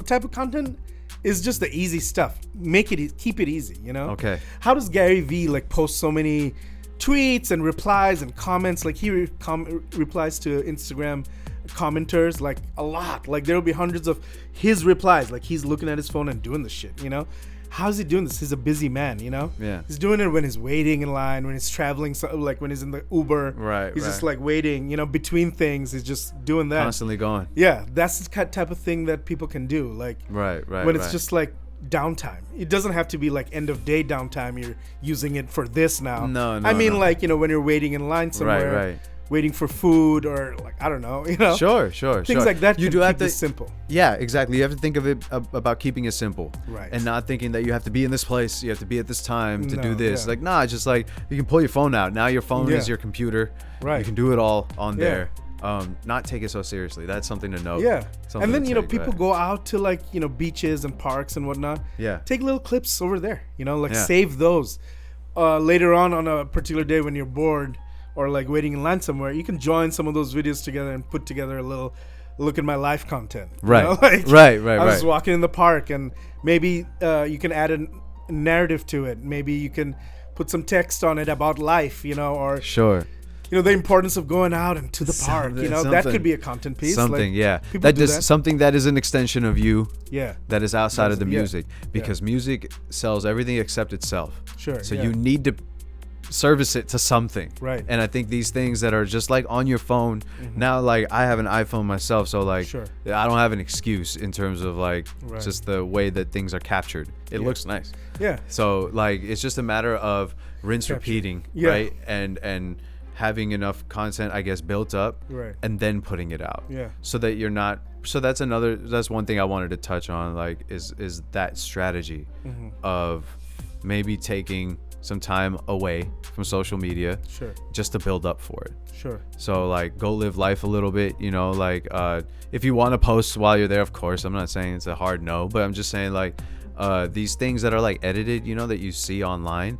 type of content is just the easy stuff. Keep it easy, Okay. How does Gary V like post so many tweets and replies and comments? Like he replies to Instagram commenters like a lot. Like there will be hundreds of his replies. Like he's looking at his phone and doing the shit, How's he doing this? He's a busy man, Yeah. He's doing it when he's waiting in line, when he's traveling, like when he's in the Uber. Right. He's just like waiting, between things. He's just doing that. Constantly going. Yeah, that's the type of thing that people can do. Like right. When it's just like downtime. It doesn't have to be like end of day downtime. You're using it for this now. No. I mean, like, when you're waiting in line somewhere. Right. Waiting for food or like, I don't know, Sure. Things like that. You do have to simple. Yeah, exactly. You have to think of it about keeping it simple, right? And not thinking that you have to be in this place, you have to be at this time to do this. Like, nah, just like you can pull your phone out. Now your phone is your computer. Right. You can do it all on there. Not take it so seriously. That's something to note. Yeah. And then people go out to like beaches and parks and whatnot. Yeah. Take little clips over there. Save those. Later on a particular day when you're bored or like waiting in line somewhere, you can join some of those videos together and put together a little look at my life content. Right. Right. I was walking in the park and maybe you can add a narrative to it. Maybe you can put some text on it about life, or sure. The importance of going out and to the park, that could be a content piece. Something, like, that something that is an extension of you. Yeah. That is outside of the music, because music sells everything except itself. Sure. So you need to service it to something. Right. And I think these things that are just like on your phone now, like I have an iPhone myself, so like I don't have an excuse in terms of like just the way that things are captured. It looks nice. Yeah. So like it's just a matter of repeating, right? And having enough content, I guess, built up, and then putting it out. Yeah. So that you're not. So that's one thing I wanted to touch on, like is that strategy of maybe taking some time away from social media, just to build up for it. Sure. So like go live life a little bit, like if you want to post while you're there, of course. I'm not saying it's a hard no, but I'm just saying like these things that are like edited, that you see online,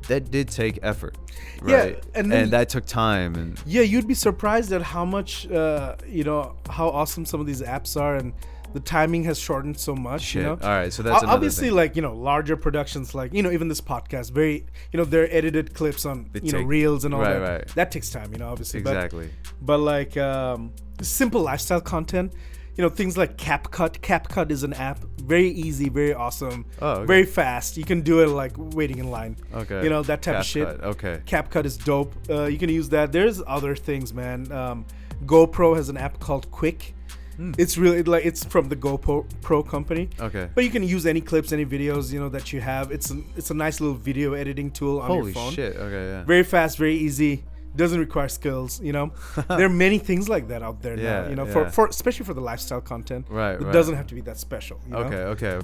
that did take effort, right? Yeah, and that took time, and you'd be surprised at how much how awesome some of these apps are, and the timing has shortened so much. All right, so that's obviously thing. Like larger productions, like even this podcast, very they're edited clips on reels and all that. Right. That takes time, obviously. Exactly. But like simple lifestyle content. Things like CapCut. CapCut is an app. Very easy, very awesome, very fast. You can do it like waiting in line. Okay. That type of shit. Okay. CapCut is dope. You can use that. There's other things, man. GoPro has an app called Quik. It's really like it's from the GoPro company. Okay. But you can use any clips, any videos, that you have. It's a nice little video editing tool on your phone. Holy shit. Okay, yeah. Very fast, very easy. Doesn't require skills, There are many things like that out there now, for especially for the lifestyle content. Right. It doesn't have to be that special. Okay.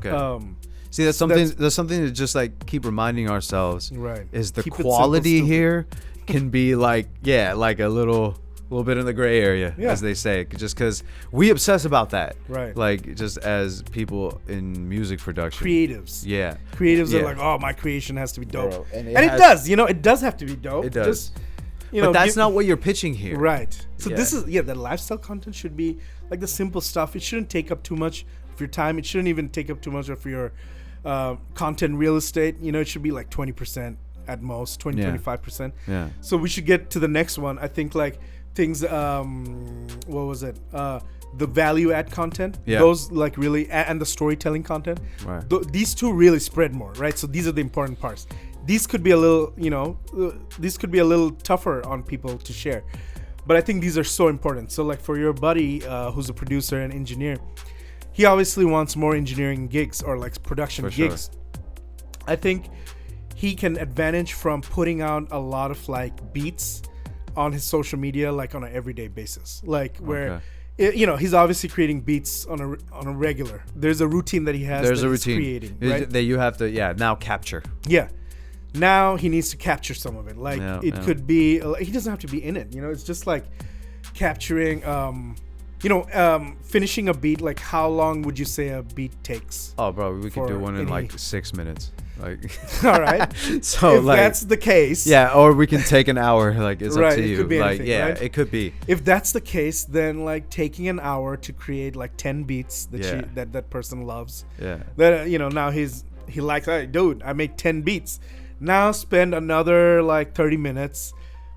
See, that's something to just like keep reminding ourselves. Right. Is the quality here can be like like a little bit in the gray area, as they say, just because we obsess about that. Right. Like just as people in music production. Creatives. Yeah. Creatives are like, oh, my creation has to be dope. Bro, and it does. It does have to be dope. It does. Just, but that's not what you're pitching here. Right. So this is the lifestyle content should be like the simple stuff. It shouldn't take up too much of your time. It shouldn't even take up too much of your content real estate. It should be like 20% at most, 25%. Yeah. So we should get to the next one. I think like things what was it? The value add content. Yeah. Those like really and the storytelling content. Right. These two really spread more, right? So these are the important parts. these could be a little, these could be a little tougher on people to share. But I think these are so important. So like for your buddy who's a producer and engineer, he obviously wants more engineering gigs or like production gigs. I think he can advantage from putting out a lot of like beats on his social media, like on an everyday basis, like where he's obviously creating beats on a regular. There's a routine that he has. There's that a routine creating, right? that you have to now capture. Yeah. Now he needs to capture some of it. Like it could be, he doesn't have to be in it. It's just like capturing, finishing a beat. Like how long would you say a beat takes? Oh, bro, we could do one in like 6 minutes. Like, all right. So if that's the case, or we can take an hour. Like it's up to you. It could be anything, right? It could be. If that's the case, then like taking an hour to create like 10 beats that that person loves. Yeah. That now he likes. Hey, dude, I make 10 beats. Now spend another like 30 minutes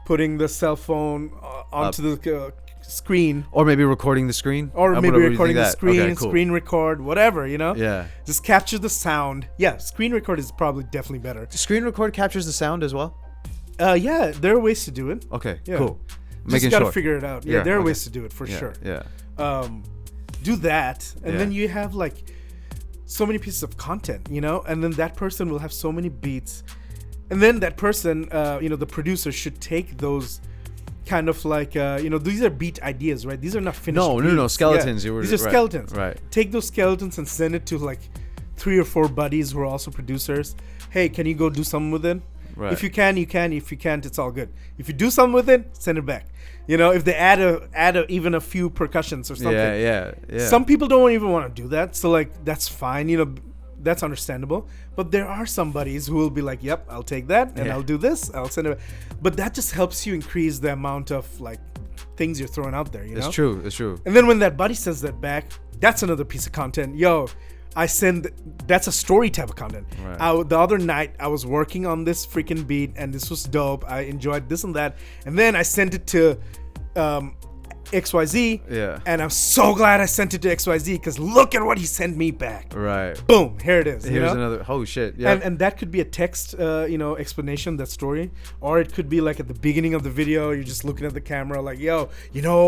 putting the cell phone onto the screen, or maybe recording the screen, screen record, whatever, Yeah. Just capture the sound. Yeah, screen record is probably definitely better. Screen record captures the sound as well. Yeah, there are ways to do it. Okay, yeah. Cool. Just gotta figure it out. Yeah, there are ways to do it for sure. Yeah. Do that, and then you have like so many pieces of content, and then that person will have so many beats. And then that person, the producer should take those kind of like, these are beat ideas, right? These are not finished beats. No, skeletons. Yeah. These are skeletons. Right. Take those skeletons and send it to like 3 or 4 buddies who are also producers. Hey, can you go do something with it? Right. If you can, you can. If you can't, it's all good. If you do something with it, send it back. If they add even a few percussions or something. Yeah. Some people don't even want to do that. So like, that's fine. That's understandable. But there are some buddies who will be like, yep, I'll take that and I'll do this. I'll send it. But that just helps you increase the amount of like things you're throwing out there. It's true. And then when that buddy sends that back, that's another piece of content. That's a story type of content. Right. The other night I was working on this freaking beat and this was dope. I enjoyed this and that. And then I sent it to XYZ. Yeah. And I'm so glad I sent it to XYZ because look at what he sent me back. Right. Boom. Here it is. Here's another. Oh shit. Yeah. And that could be a text, explanation, that story, or it could be like at the beginning of the video, you're just looking at the camera like, yo,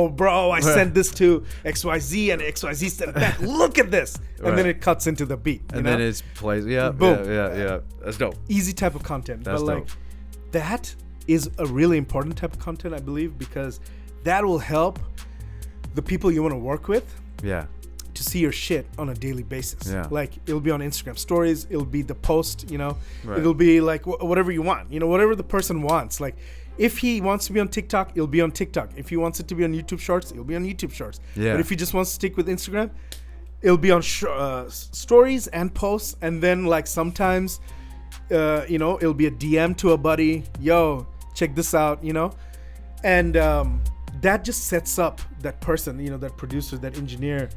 bro, I sent this to XYZ and XYZ sent it back. Look at this. And then it cuts into the beat. And then it plays. Yeah. Boom. Yeah. That's dope. Easy type of content. That's dope. That is a really important type of content, I believe, because that will help the people you want to work with to see your shit on a daily basis. Yeah. Like it'll be on Instagram stories, it'll be the post, it'll be like whatever you want, whatever the person wants. Like if he wants to be on TikTok, it'll be on TikTok. If he wants it to be on YouTube Shorts, it'll be on YouTube Shorts. Yeah. But if he just wants to stick with Instagram, it'll be on stories and posts. And then like sometimes, it'll be a DM to a buddy, yo, check this out, and that just sets up that person, that producer, that engineer,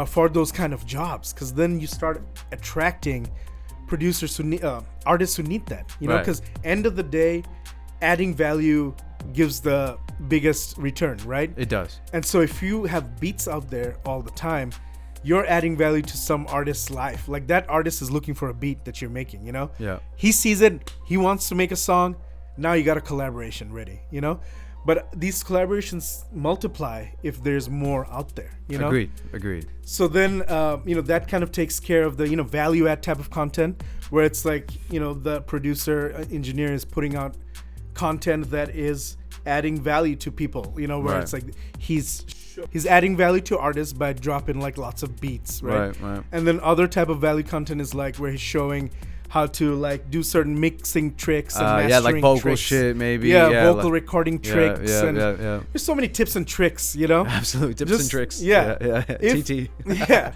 for those kind of jobs. Because then you start attracting producers who need, artists who need that, because end of the day, adding value gives the biggest return, right? It does. And so if you have beats out there all the time, you're adding value to some artist's life. Like that artist is looking for a beat that you're making, Yeah. He sees it, he wants to make a song. Now you got a collaboration ready, But these collaborations multiply if there's more out there, Agreed. So then, that kind of takes care of the, value add type of content where it's like, the producer, engineer is putting out content that is adding value to people, where it's like he's adding value to artists by dropping like lots of beats, right? And then other type of value content is like where he's showing how to like do certain mixing tricks and mastering like vocal tricks. shit maybe. Vocal recording tricks. And yeah. There's so many tips and tricks, Absolutely, tips and tricks. Yeah. TT. Yeah.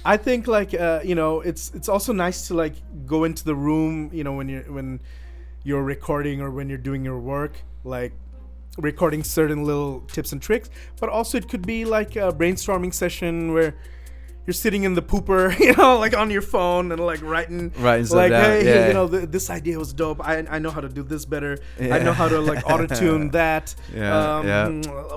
I think like it's also nice to like go into the room, when you're recording or when you're doing your work, like recording certain little tips and tricks, but also it could be like a brainstorming session where you're sitting in the pooper, you know, like on your phone and like writing stuff like, down. hey, you know, this idea was dope. I know how to do this better. I know how to like auto tune that.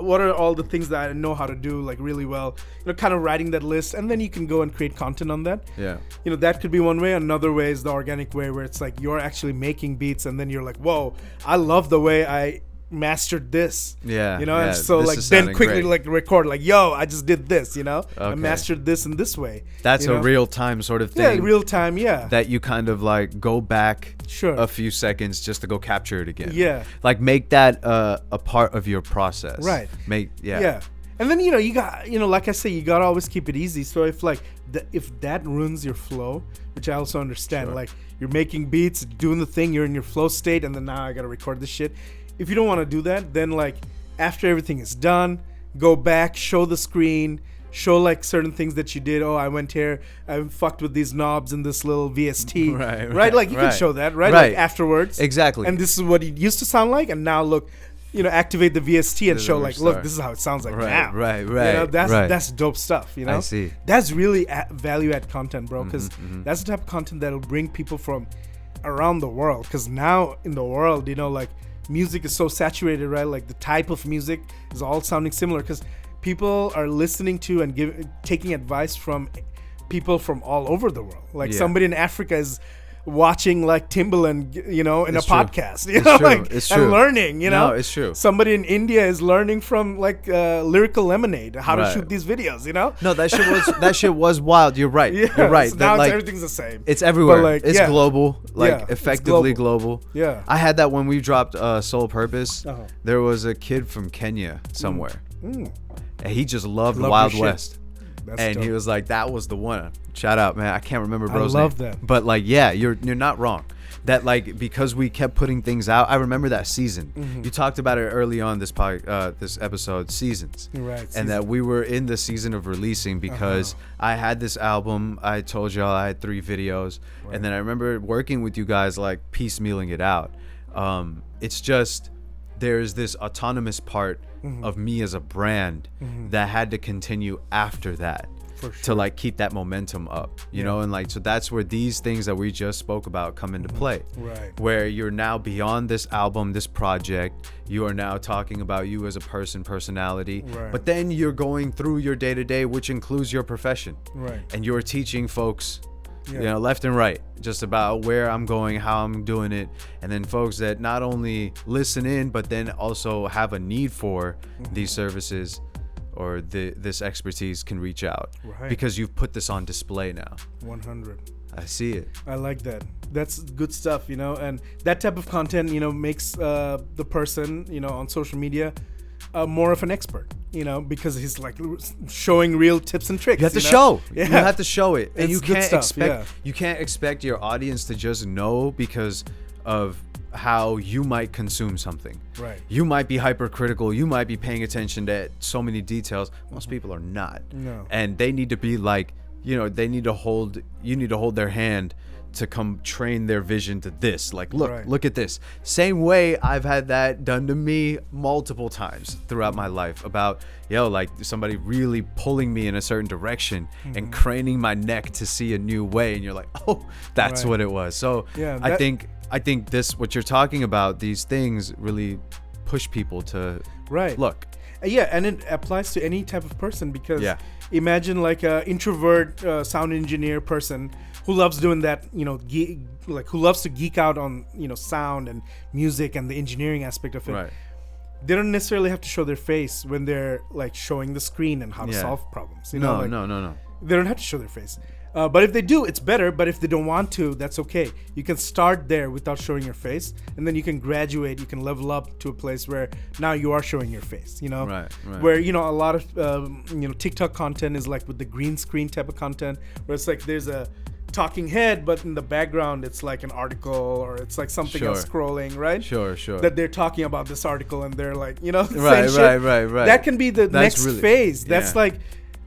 What are all the things that I know how to do like really well? You know, kind of writing that list, and then you can go and create content on that. Yeah. You know, that could be one way. Another way is the organic way, where it's like you're actually making beats, and then you're like, whoa, I love the way I mastered this. Yeah. You know, and so like then quickly like record like, yo, I just did this, you know? I mastered this in this way. That's a real time sort of thing. Yeah, real time, yeah. That you kind of like go back a few seconds just to go capture it again. Yeah. Like make that a part of your process. Right. Yeah. And then, you know, you got, you know, like I say, you got to always keep it easy. So if like if that ruins your flow, which I also understand, like you're making beats, doing the thing, you're in your flow state, and then now I got to record this shit. If you don't want to do that, then like after everything is done, go back, show the screen, show like certain things that you did. Oh, I went here, I fucked with these knobs in this little VST. Right? Like you can show that, right? Like afterwards. Exactly. And this is what it used to sound like, and now look, you know, activate the VST and show like, look, this is how it sounds like now. Right. You know, that's dope stuff, you know? I see. That's really value add content, bro, because that's the type of content that'll bring people from around the world. Because now in the world, you know, like music is so saturated, right? Like the type of music is all sounding similar because people are listening to and taking advice from people from all over the world. Like somebody in Africa is watching like Timbaland, you know, in a podcast, you know, like and learning, you know. No, it's true. Somebody in India is learning from like Lyrical Lemonade how to shoot these videos, you know. No, that shit was wild. You're right. You're right. So now everything's the same. It's everywhere. Like, it's global, like effectively global. Yeah. I had that when we dropped Soul Purpose. There was a kid from Kenya somewhere, and he just loved Wild West. That's dope. He was like, that was the one. Shout out, man. I can't remember bro's name. I love that. But like, yeah, you're not wrong. That like, because we kept putting things out, I remember that season. You talked about it early on this episode, seasons. Right. And that we were in the season of releasing because I had this album. I told y'all I had 3 videos. Right. And then I remember working with you guys, like piecemealing it out. It's just, there's this autonomous part of me as a brand that had to continue after that to like keep that momentum up, you know, and like, so that's where these things that we just spoke about come into play, where you're now beyond this album, this project, you are now talking about you as a personality, but then you're going through your day-to-day, which includes your profession, and you're teaching folks you know, left and right, just about where I'm going, how I'm doing it, and then folks that not only listen in, but then also have a need for these services or this expertise can reach out because you've put this on display now. 100. I see it. I like that. That's good stuff, you know, and that type of content, you know, makes the person, you know, on social media more of an expert, you know, because he's like showing real tips and tricks. You have to show. You have to show it, and it's you can't expect your audience to just know because of how you might consume something. Right. You might be hypercritical. You might be paying attention to so many details. Most people are not. No. And they need to be like, you know, you need to hold their hand to come train their vision to this. Like, look at this. Same way I've had that done to me multiple times throughout my life about, like somebody really pulling me in a certain direction and craning my neck to see a new way. And you're like, oh, that's what it was. So I think this, what you're talking about, these things really push people to look. Yeah, and it applies to any type of person because imagine like a introvert sound engineer person who loves doing that, you know, who loves to geek out on, you know, sound and music and the engineering aspect of it. Right. They don't necessarily have to show their face when they're like showing the screen and how to solve problems. You know, no. They don't have to show their face. But if they do, it's better. But if they don't want to, that's okay. You can start there without showing your face, and then you can graduate. You can level up to a place where now you are showing your face. You know, right. Where, you know, a lot of you know, TikTok content is like with the green screen type of content, where it's like there's a talking head, but in the background it's like an article or it's like something else scrolling, right? Sure. That they're talking about this article and they're like, you know, right. That can be the next phase. That's like,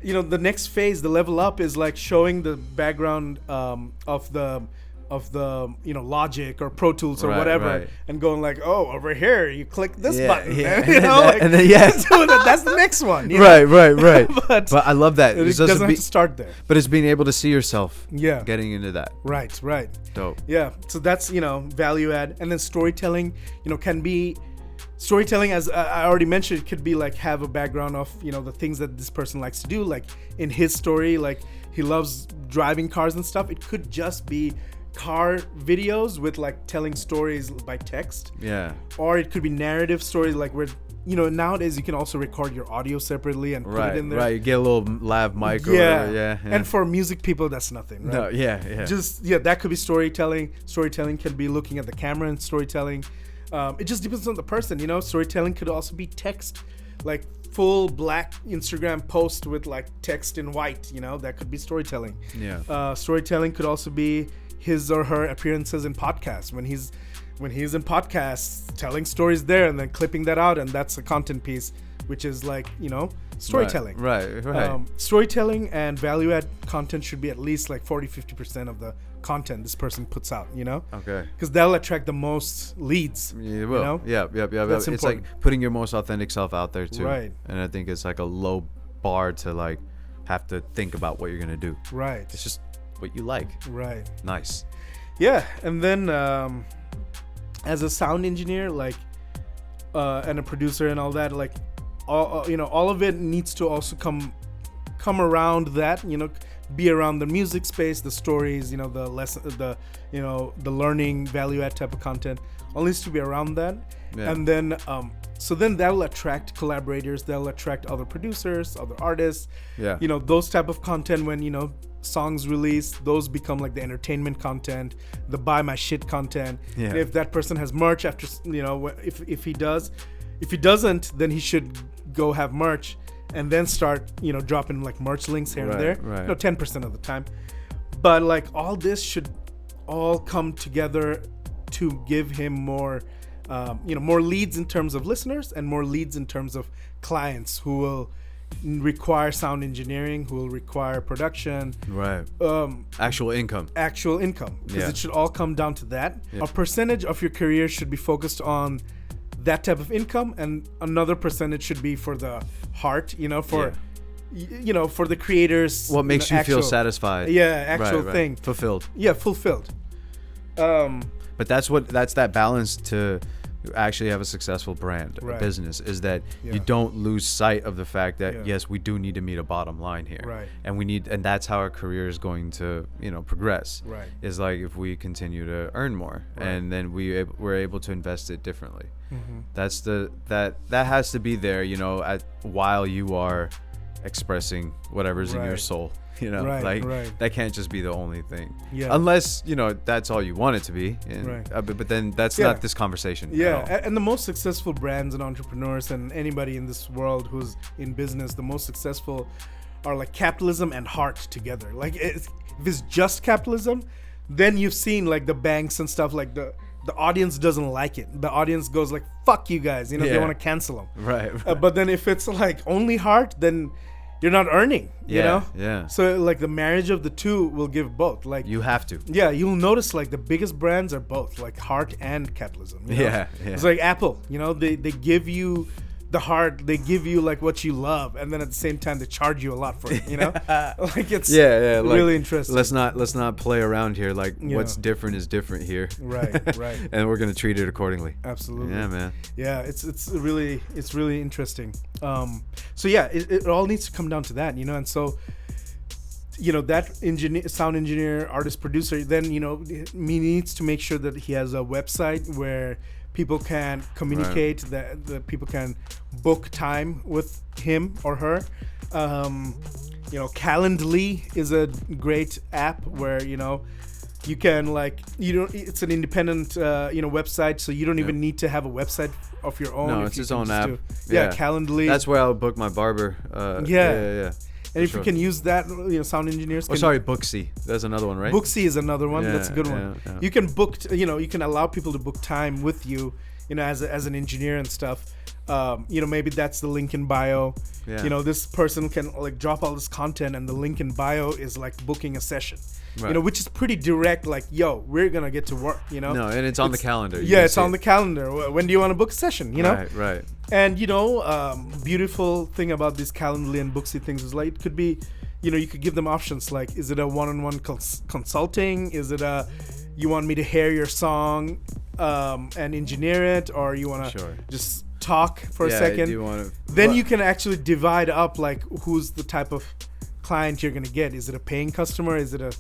you know, the next phase, the level up is like showing the background of the Logic or Pro Tools or whatever, and going like, oh, over here you click this button, yeah. you know, like, and then that's the next one, you right, know? right. but I love that. It doesn't have to start there. But it's being able to see yourself, yeah, getting into that. Right. Dope. Yeah. So that's value add, and then storytelling, can be. Storytelling, as I already mentioned, it could be like have a background of the things that this person likes to do. Like in his story, like he loves driving cars and stuff. It could just be car videos with like telling stories by text. Yeah. Or it could be narrative stories, like where nowadays you can also record your audio separately and put it in there. Right. You get a little lav mic or whatever. Yeah. And for music people, that's nothing. Right? No. Yeah. That could be storytelling. Storytelling can be looking at the camera and storytelling. It just depends on the person, Storytelling could also be text, like full black Instagram post with like text in white, that could be storytelling. Yeah. Storytelling could also be his or her appearances in podcasts, when he's in podcasts, telling stories there and then clipping that out, and that's a content piece, which is like storytelling. Right. Storytelling and value add content should be at least like 40-50% of the content this person puts out, Okay. Because that'll attract the most leads. Yeah, it will. Yeah. That's it's important. like putting your most authentic self out there too. Right. And I think it's like a low bar to like have to think about what you're gonna do. Right. It's just what you like. Right. Nice. Yeah. And then as a sound engineer, like and a producer and all that, like all of it needs to also come around that, be around the music space, the stories, the lesson, the learning value add type of content, all needs to be around that. Yeah. And then so then that will attract collaborators, that'll attract other producers, other artists. Yeah. Those type of content, when songs release, those become like the entertainment content, the buy my shit content. Yeah. And if that person has merch after, if he does, if he doesn't, then he should go have merch and then start dropping like merch links here and there. Right. 10% of the time. But like all this should all come together to give him more more leads in terms of listeners and more leads in terms of clients who will require sound engineering, who will require production. Right. Actual income. Because it should all come down to that. A percentage of your career should be focused on that type of income, and another percentage should be for the heart, for the creators. What makes you feel satisfied? Yeah, thing. Fulfilled. Yeah, fulfilled. But that's that balance to actually have a successful brand, a business, is that you don't lose sight of the fact that yes, we do need to meet a bottom line here, right? And that's how our career is going to progress. Right. Is like if we continue to earn more, and then we're able to invest it differently. Mm-hmm. That's that has to be there, while you are expressing whatever's in your soul. That can't just be the only thing. Unless that's all you want it to be. And, but then that's not this conversation. And the most successful brands and entrepreneurs and anybody in this world who's in business, the most successful are like capitalism and heart together. Like if it's just capitalism, then you've seen like the banks and stuff, like the audience doesn't like it. The audience goes like, fuck you guys, they want to cancel them. Right. But then if it's like only heart, then you're not earning, you know? Yeah. So like the marriage of the two will give both. Like you have to. Yeah, you'll notice like the biggest brands are both like heart and capitalism. Yeah. It's like Apple, they give you the heart, they give you like what you love, and then at the same time they charge you a lot for it, like it's really interesting. Let's not play around here. Like what's different is different here. Right. And we're gonna treat it accordingly. Absolutely. Yeah, man. Yeah, it's really interesting. So yeah, it all needs to come down to that, and so that sound engineer, artist, producer, then he needs to make sure that he has a website where people can communicate, that people can book time with him or her. Calendly is a great app where you can it's an independent website, so you don't even need to have a website of your own. No, it's its own app. Calendly. That's where I'll book my barber. Yeah. And if you can use that, sound engineers can... Booksy. That's another one, right? Booksy is another one. That's a good one. Yeah. You can book, you can allow people to book time with you as an engineer and stuff, maybe that's the link in bio. Yeah. This person can like drop all this content, and the link in bio is like booking a session. Right. Which is pretty direct, like, yo, we're gonna get to work, No, and it's on the calendar. It's on the calendar. When do you want to book a session, Right. And, beautiful thing about these Calendly and Booksy things is like, it could be, you could give them options, like, is it a one-on-one consulting? Is it you want me to hear your song and engineer it? Or you want to just talk for a second? You can actually divide up, like, who's the type of client you're going to get. Is it a paying customer? Is it a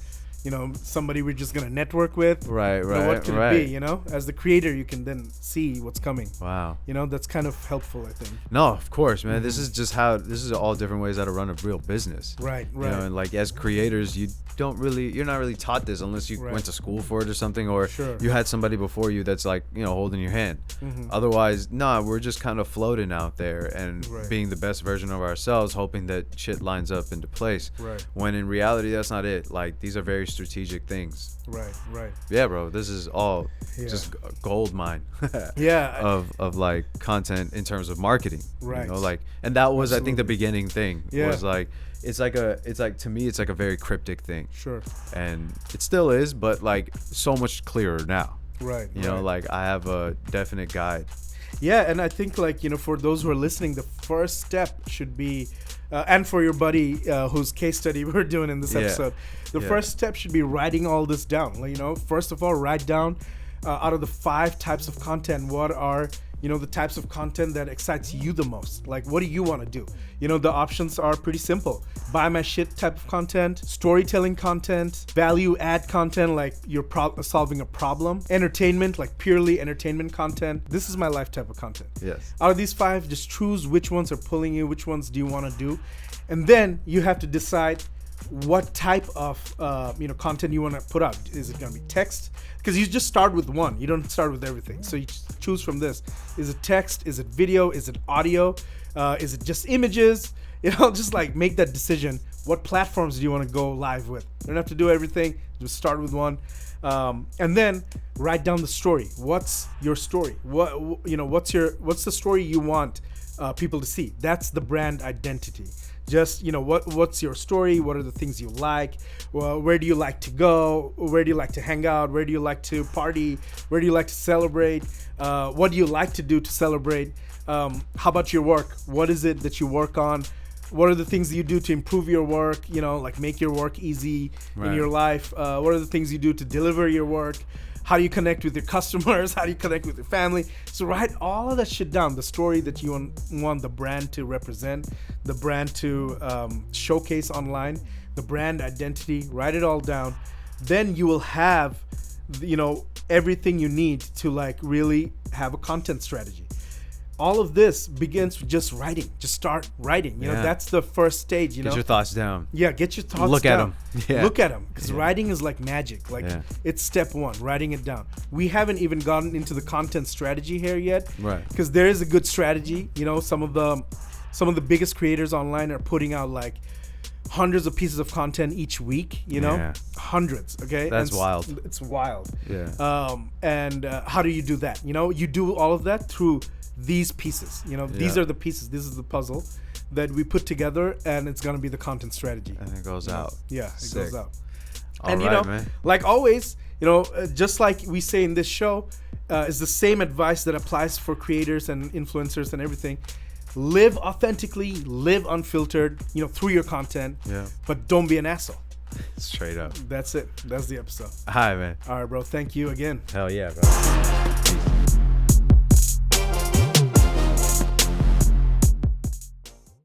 somebody we're just gonna network with? Right. What could it be? As the creator, you can then see what's coming. Wow. That's kind of helpful, I think. No, of course, man. This is all different ways how to run a real business. Right. And like as creators, you're not really taught this unless you went to school for it or something, or you had somebody before you that's like, holding your hand. Mm-hmm. Otherwise, we're just kind of floating out there and being the best version of ourselves, hoping that shit lines up into place. Right. When in reality, that's not it. Like, these are very strategic things. Right. Yeah, bro. This is all just a gold mine. Of like content in terms of marketing. Right. And that was, I think, the beginning thing. Was like, it's like to me, it's like a very cryptic thing. Sure. And it still is, but like so much clearer now. Right. Like I have a definite guide. Yeah, and I think like, for those who are listening, the first step should be, and for your buddy whose case study we're doing in this episode, the first step should be writing all this down. First of all, write down out of the 5 types of content, what are the types of content that excites you the most. Like, what do you want to do? The options are pretty simple. Buy my shit type of content, storytelling content, value add content, like you're solving a problem, entertainment, like purely entertainment content. This is my life type of content. Yes. Out of these 5, just choose which ones are pulling you, which ones do you want to do. And then you have to decide what type of content you want to put out. Is it going to be text? Because you just start with one. You don't start with everything. So you choose from this. Is it text? Is it video? Is it audio? Is it just images? Just like make that decision. What platforms do you want to go live with? You don't have to do everything. Just start with one. And then write down the story. What's your story? What's the story you want people to see? That's the brand identity. Just, what's your story? What are the things you like? Well, where do you like to go? Where do you like to hang out? Where do you like to party? Where do you like to celebrate? What do you like to do to celebrate? How about your work? What is it that you work on? What are the things that you do to improve your work? Like make your work easy in your life. What are the things you do to deliver your work? How do you connect with your customers? How do you connect with your family? So write all of that shit down. The story that you want the brand to represent, the brand to showcase online, the brand identity. Write it all down. Then you will have, everything you need to like really have a content strategy. All of this begins with just writing. Just start writing. That's the first stage. Get your thoughts down. Yeah, get your thoughts down. Look at them. Yeah. Look at them. Because writing is like magic. Like it's step 1, writing it down. We haven't even gotten into the content strategy here yet. Right. Because there is a good strategy. Some of the biggest creators online are putting out like hundreds of pieces of content each week. Hundreds. Okay. That's wild. It's wild. Yeah. And how do you do that? You do all of that through these pieces. These are the pieces. This is the puzzle that we put together, and it's gonna be the content strategy. And it goes out. Yeah, Sick. It goes out. All and right, man. Like always, just like we say in this show, is the same advice that applies for creators and influencers and everything. Live authentically, live unfiltered, through your content. Yeah. But don't be an asshole. Straight up. That's it. That's the episode. Hi, man. All right, bro. Thank you again. Hell yeah, bro. Peace.